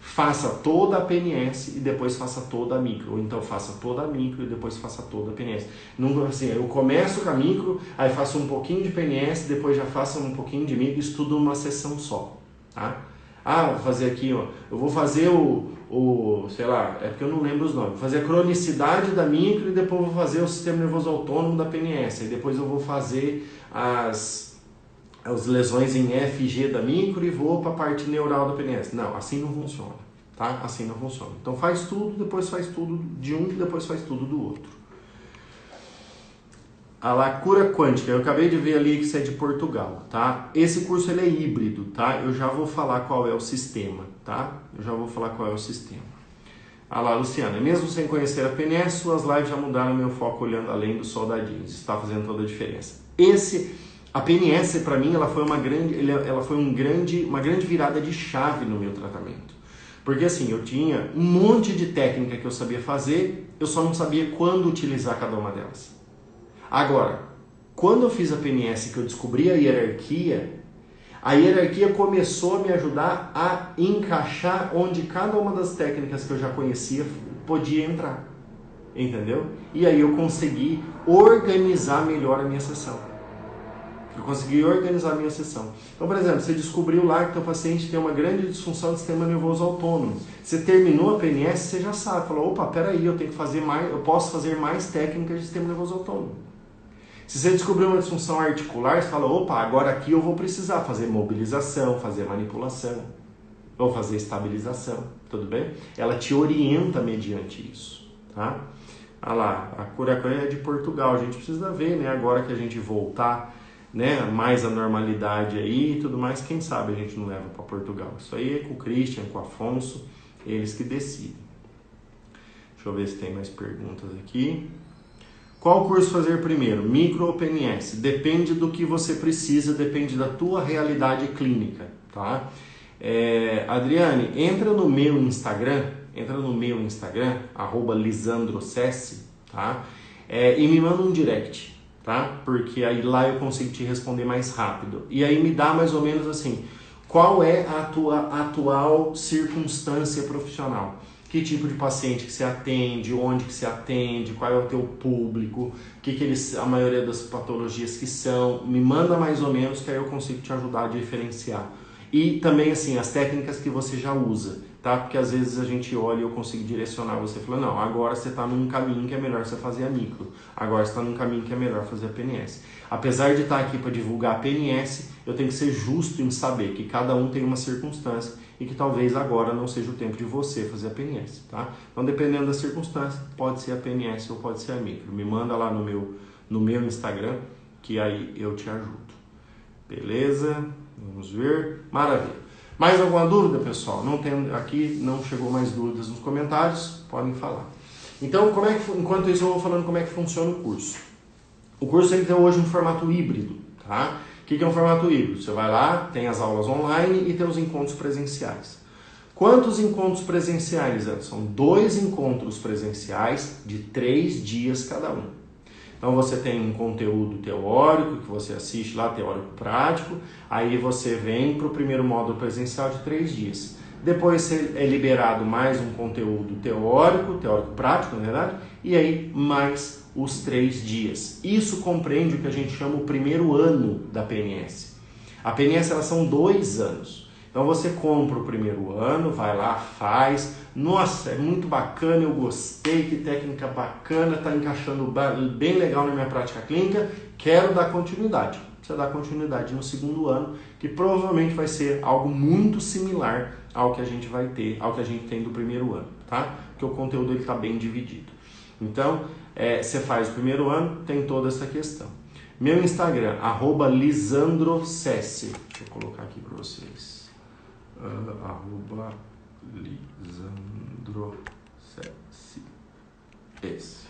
Faça toda a PNS e depois faça toda a micro, ou então faça toda a micro e depois faça toda a PNS. Não, assim, eu começo com a micro, aí faço um pouquinho de PNS, depois já faço um pouquinho de micro, estudo uma sessão só, tá? Vou fazer aqui, ó, eu vou fazer sei lá, é porque eu não lembro os nomes, vou fazer a cronicidade da micro e depois vou fazer o sistema nervoso autônomo da PNS, e depois eu vou fazer as lesões em F e G da micro e vou para a parte neural da PNS. Não, assim não funciona, tá? Assim não funciona. Então faz tudo, depois faz tudo de um, depois faz tudo do outro. A cura quântica, eu acabei de ver ali que você é de Portugal, tá? Esse curso ele é híbrido, tá? Eu já vou falar qual é o sistema, tá? Luciana, mesmo sem conhecer a PNS, suas lives já mudaram meu foco olhando além dos soldadinhos. Está fazendo toda a diferença. A PNS para mim, ela foi uma grande virada de chave no meu tratamento. Porque assim, eu tinha um monte de técnica que eu sabia fazer, eu só não sabia quando utilizar cada uma delas. Agora, quando eu fiz a PNS que eu descobri a hierarquia começou a me ajudar a encaixar onde cada uma das técnicas que eu já conhecia podia entrar. Entendeu? E aí eu consegui organizar melhor a minha sessão. Eu consegui organizar a minha sessão. Então, por exemplo, você descobriu lá que o teu paciente tem uma grande disfunção do sistema nervoso autônomo. Você terminou a PNS, você já sabe. Falou, opa, peraí, eu tenho que fazer mais, eu posso fazer mais técnicas de sistema nervoso autônomo. Se você descobriu uma disfunção articular, você fala, opa, agora aqui eu vou precisar fazer mobilização, fazer manipulação, ou fazer estabilização, tudo bem? Ela te orienta mediante isso, tá? Olha lá, a Curacuã é de Portugal, a gente precisa ver, né, agora que a gente voltar, né, mais a normalidade aí e tudo mais, quem sabe a gente não leva para Portugal. Isso aí é com o Christian, com o Afonso, eles que decidem. Deixa eu ver se tem mais perguntas aqui. Qual curso fazer primeiro, micro ou PNS? Depende do que você precisa, depende da tua realidade clínica, tá? Adriane, entra no meu Instagram, @lisandrocessi, tá? E me manda um direct, tá? Porque aí lá eu consigo te responder mais rápido. E aí me dá mais ou menos assim, qual é a tua atual circunstância profissional? Que tipo de paciente que você atende, onde que você atende, qual é o teu público, a maioria das patologias que são, me manda mais ou menos que aí eu consigo te ajudar a diferenciar. E também assim, as técnicas que você já usa, tá? Porque às vezes a gente olha e eu consigo direcionar você, falando, não, agora você está num caminho que é melhor você fazer a micro, agora você está num caminho que é melhor fazer a PNS. Apesar de estar aqui para divulgar a PNS, eu tenho que ser justo em saber que cada um tem uma circunstância e que talvez agora não seja o tempo de você fazer a PNS, tá? Então, dependendo da circunstância, pode ser a PNS ou pode ser a micro. Me manda lá no meu Instagram, que aí eu te ajudo. Beleza? Vamos ver. Maravilha. Mais alguma dúvida, pessoal? Aqui não chegou mais dúvidas nos comentários, podem falar. Então, enquanto isso eu vou falando como é que funciona o curso. O curso ele tem hoje um formato híbrido, tá? O que é um formato híbrido? Você vai lá, tem as aulas online e tem os encontros presenciais. Quantos encontros presenciais? São 2 encontros presenciais de 3 dias cada um. Então você tem um conteúdo teórico que você assiste lá, teórico prático, aí você vem para o primeiro módulo presencial de 3 dias. Depois é liberado mais um conteúdo teórico prático, na verdade, e aí mais os 3 dias. Isso compreende o que a gente chama o primeiro ano da PNS. A PNS elas são 2 anos. Então você compra o primeiro ano, vai lá, faz. Nossa, é muito bacana, eu gostei, que técnica bacana, está encaixando bem legal na minha prática clínica, quero dar continuidade. Você dá continuidade no segundo ano, que provavelmente vai ser algo muito similar ao que a gente vai ter, ao que a gente tem do primeiro ano, tá? Porque o conteúdo está bem dividido. Então, você faz o primeiro ano, tem toda essa questão. Meu Instagram, @lisandrocessi. Deixa eu colocar aqui para vocês. @lisandrocessi. Esse.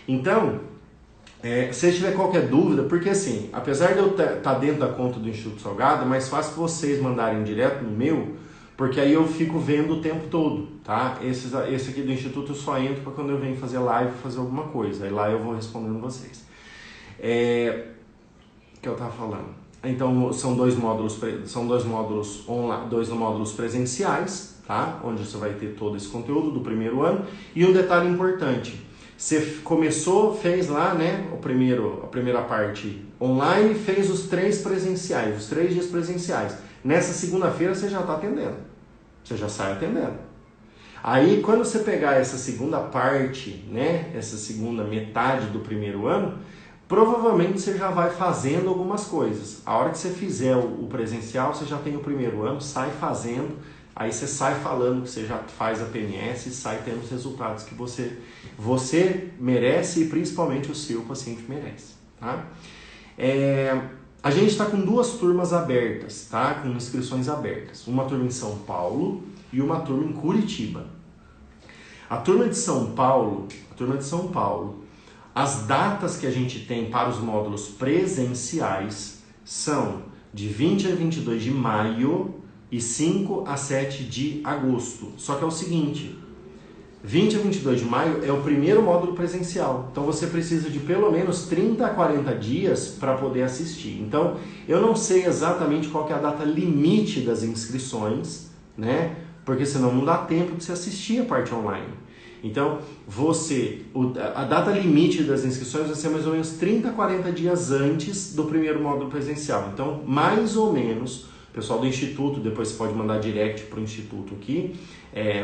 Então, se tiver qualquer dúvida, porque assim, apesar de eu estar dentro da conta do Instituto Salgado, é mais fácil vocês mandarem direto no meu, porque aí eu fico vendo o tempo todo, tá? Esse aqui do Instituto eu só entro para quando eu venho fazer live, fazer alguma coisa. Aí lá eu vou respondendo vocês. O que eu estava falando? Então são dois módulos online, 2 módulos presenciais, tá? Onde você vai ter todo esse conteúdo do primeiro ano. E um detalhe importante, você fez lá, né, a primeira parte online, fez os 3 presenciais, os 3 dias presenciais. Nessa segunda-feira você já está atendendo, você já sai atendendo. Aí quando você pegar essa segunda parte, né, essa segunda metade do primeiro ano, provavelmente você já vai fazendo algumas coisas. A hora que você fizer o presencial, você já tem o primeiro ano, sai fazendo, aí você sai falando que você já faz a PNS e sai tendo os resultados que você merece e principalmente o seu paciente merece, tá? A gente está com 2 turmas abertas, tá? Com inscrições abertas. Uma turma em São Paulo e uma turma em Curitiba. A turma de São Paulo, as datas que a gente tem para os módulos presenciais são de 20 a 22 de maio e 5 a 7 de agosto. Só que é o seguinte, 20 a 22 de maio é o primeiro módulo presencial. Então você precisa de pelo menos 30 a 40 dias para poder assistir. Então eu não sei exatamente qual que é a data limite das inscrições, né? Porque senão não dá tempo de você assistir a parte online. Então, a data limite das inscrições vai ser mais ou menos 30, 40 dias antes do primeiro módulo presencial. Então, mais ou menos, o pessoal do Instituto, depois você pode mandar direct para o Instituto aqui,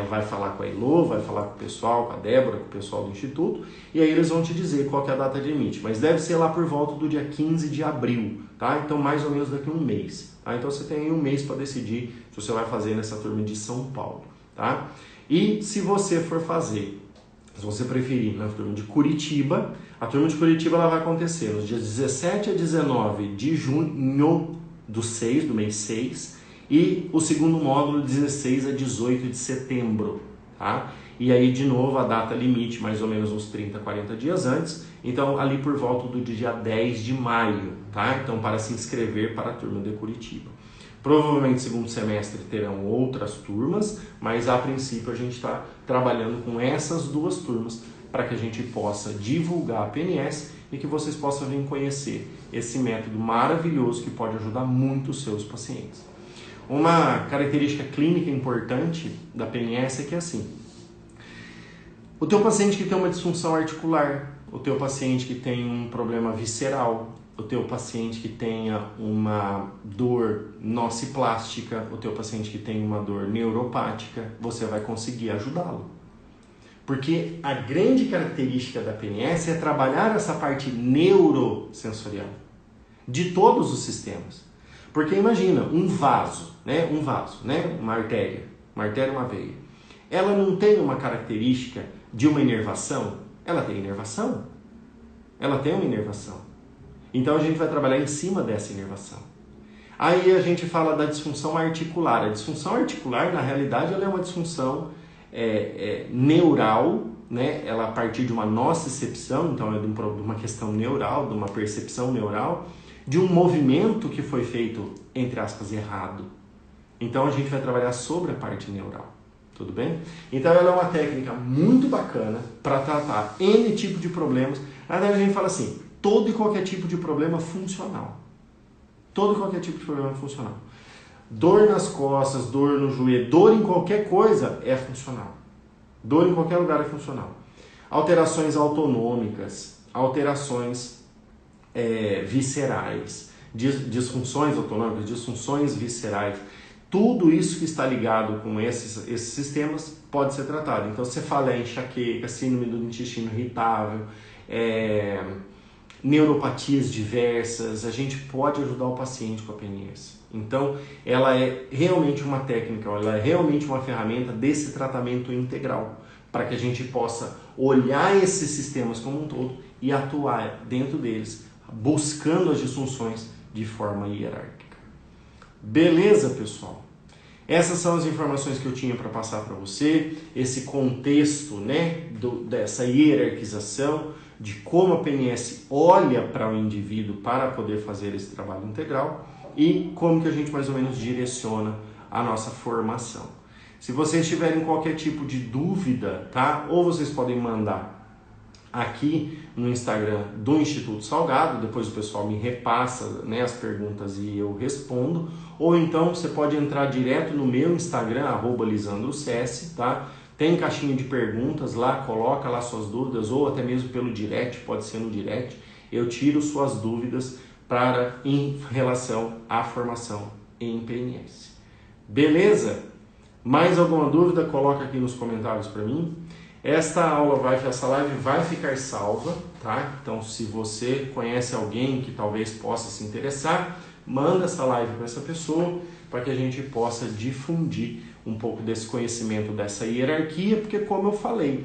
vai falar com a Elô, vai falar com o pessoal, com a Débora, com o pessoal do Instituto, e aí eles vão te dizer qual que é a data limite. Mas deve ser lá por volta do dia 15 de abril, tá? Então, mais ou menos daqui a um mês. Tá? Então, você tem aí um mês para decidir se você vai fazer nessa turma de São Paulo, tá? E se você for fazer, se você preferir, na turma de Curitiba, a turma de Curitiba ela vai acontecer nos dias 17 a 19 de junho do mês 6, e o segundo módulo 16 a 18 de setembro, tá? E aí, de novo, a data limite, mais ou menos uns 30, 40 dias antes, então ali por volta do dia 10 de maio, tá? Então, para se inscrever para a turma de Curitiba. Provavelmente, segundo semestre, terão outras turmas, mas a princípio a gente está trabalhando com essas duas turmas para que a gente possa divulgar a PNS e que vocês possam vir conhecer esse método maravilhoso que pode ajudar muito os seus pacientes. Uma característica clínica importante da PNS é que é assim, o teu paciente que tem uma disfunção articular, o teu paciente que tem um problema visceral, o teu paciente que tenha uma dor nociplástica, o teu paciente que tem uma dor neuropática, você vai conseguir ajudá-lo. Porque a grande característica da PNS é trabalhar essa parte neurosensorial de todos os sistemas. Porque imagina, um vaso, uma artéria, uma veia. Ela não tem uma característica de uma inervação? Ela tem inervação. Ela tem uma inervação. Então a gente vai trabalhar em cima dessa inervação. Aí a gente fala da disfunção articular. A disfunção articular, na realidade, ela é uma disfunção neural, né? Ela a partir de uma nocicepção, então é de uma questão neural, de uma percepção neural, de um movimento que foi feito, entre aspas, errado. Então a gente vai trabalhar sobre a parte neural. Tudo bem? Então ela é uma técnica muito bacana para tratar N tipo de problemas. Na verdade a gente fala assim, todo e qualquer tipo de problema funcional. Todo e qualquer tipo de problema funcional. Dor nas costas, dor no joelho, dor em qualquer coisa é funcional. Dor em qualquer lugar é funcional. Alterações autonômicas, alterações viscerais, disfunções autonômicas, disfunções viscerais, tudo isso que está ligado com esses sistemas pode ser tratado. Então, você fala enxaqueca, síndrome do intestino irritável, neuropatias diversas, a gente pode ajudar o paciente com a PNS. Então, ela é realmente uma técnica, ela é realmente uma ferramenta desse tratamento integral, para que a gente possa olhar esses sistemas como um todo e atuar dentro deles, buscando as disfunções de forma hierárquica. Beleza, pessoal? Essas são as informações que eu tinha para passar para você, esse contexto, né, dessa hierarquização, de como a PNS olha para o indivíduo para poder fazer esse trabalho integral e como que a gente mais ou menos direciona a nossa formação. Se vocês tiverem qualquer tipo de dúvida, tá? Ou vocês podem mandar aqui no Instagram do Instituto Salgado, depois o pessoal me repassa, né, as perguntas e eu respondo, ou então você pode entrar direto no meu Instagram, @lisandrocs, tá? Tem caixinha de perguntas lá, coloca lá suas dúvidas, ou até mesmo pelo direct, pode ser no direct, eu tiro suas dúvidas em relação à formação em PNS. Beleza? Mais alguma dúvida? Coloca aqui nos comentários para mim. Essa live vai ficar salva, tá? Então, se você conhece alguém que talvez possa se interessar, manda essa live para essa pessoa, para que a gente possa difundir um pouco desse conhecimento, dessa hierarquia, porque como eu falei,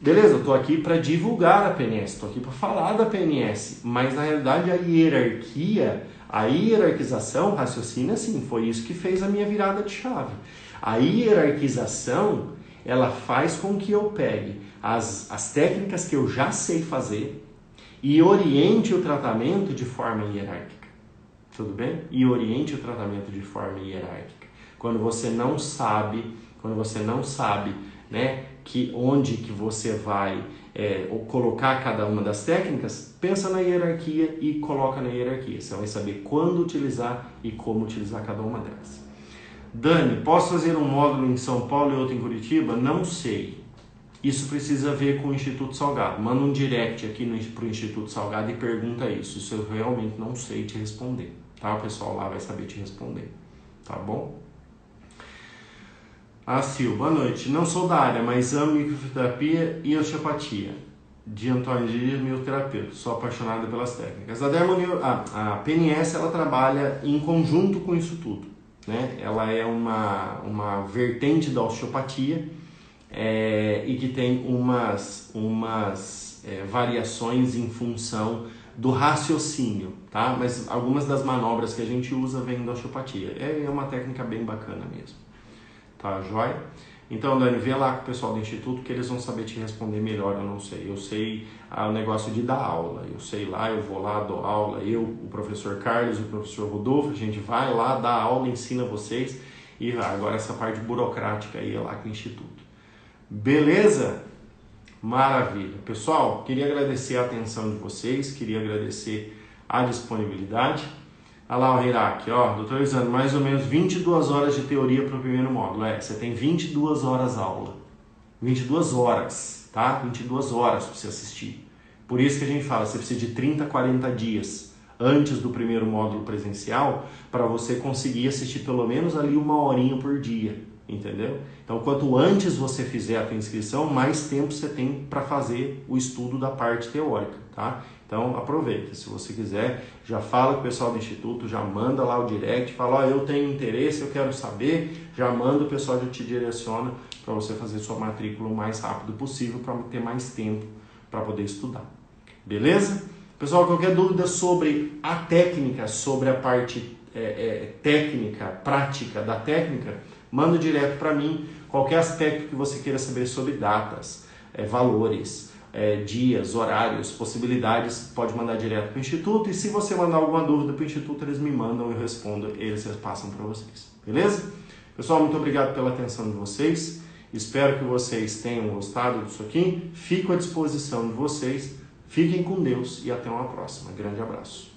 beleza, eu estou aqui para divulgar a PNS, estou aqui para falar da PNS, mas na realidade a hierarquização, raciocínio assim, foi isso que fez a minha virada de chave. A hierarquização, ela faz com que eu pegue as técnicas que eu já sei fazer e oriente o tratamento de forma hierárquica. Tudo bem? E oriente o tratamento de forma hierárquica. Quando você não sabe, né, onde que você vai colocar cada uma das técnicas, pensa na hierarquia e coloca na hierarquia. Você vai saber quando utilizar e como utilizar cada uma delas. Dani, posso fazer um módulo em São Paulo e outro em Curitiba? Não sei. isso precisa ver com o Instituto Salgado. Manda um direct aqui para o Instituto Salgado e pergunta isso. Isso eu realmente não sei te responder, tá? O pessoal lá vai saber te responder, tá bom? A Sil, boa noite. Não sou da área, mas amo microfisioterapia e osteopatia. De Antônio Dias, meu terapeuta. Sou apaixonada pelas técnicas. A PNS, ela trabalha em conjunto com isso tudo, né? Ela é uma vertente da osteopatia e que tem umas variações em função do raciocínio, tá? Mas algumas das manobras que a gente usa vêm da osteopatia. É uma técnica bem bacana mesmo. Tá, joia? Então, Dani, vê lá com o pessoal do Instituto que eles vão saber te responder melhor, eu não sei. Eu sei o negócio de dar aula, eu sei lá, eu vou lá, dou aula, o professor Carlos, o professor Rodolfo, a gente vai lá, dá aula, ensina vocês, e agora essa parte burocrática aí é lá com o Instituto. Beleza? Maravilha. Pessoal, queria agradecer a atenção de vocês, queria agradecer a disponibilidade. Olha lá o Hiraki, doutor Lisandro, mais ou menos 22 horas de teoria para o primeiro módulo. Você tem 22 horas aula. 22 horas, tá? 22 horas para você assistir. Por isso que a gente fala, você precisa de 30, 40 dias antes do primeiro módulo presencial para você conseguir assistir pelo menos ali 1 horinha por dia, entendeu? Então, quanto antes você fizer a tua inscrição, mais tempo você tem para fazer o estudo da parte teórica, tá? Então, aproveita. Se você quiser, já fala com o pessoal do Instituto, já manda lá o direct, fala, eu tenho interesse, eu quero saber, já manda, o pessoal já te direciona para você fazer sua matrícula o mais rápido possível para ter mais tempo para poder estudar. Beleza? Pessoal, qualquer dúvida sobre a técnica, sobre a parte técnica, prática da técnica, manda direto para mim. Qualquer aspecto que você queira saber sobre datas, valores, dias, horários, possibilidades, pode mandar direto para o Instituto. E se você mandar alguma dúvida para o Instituto, eles me mandam, eu respondo, eles passam para vocês. Beleza? Pessoal, muito obrigado pela atenção de vocês. Espero que vocês tenham gostado disso aqui. Fico à disposição de vocês. Fiquem com Deus e até uma próxima. Grande abraço.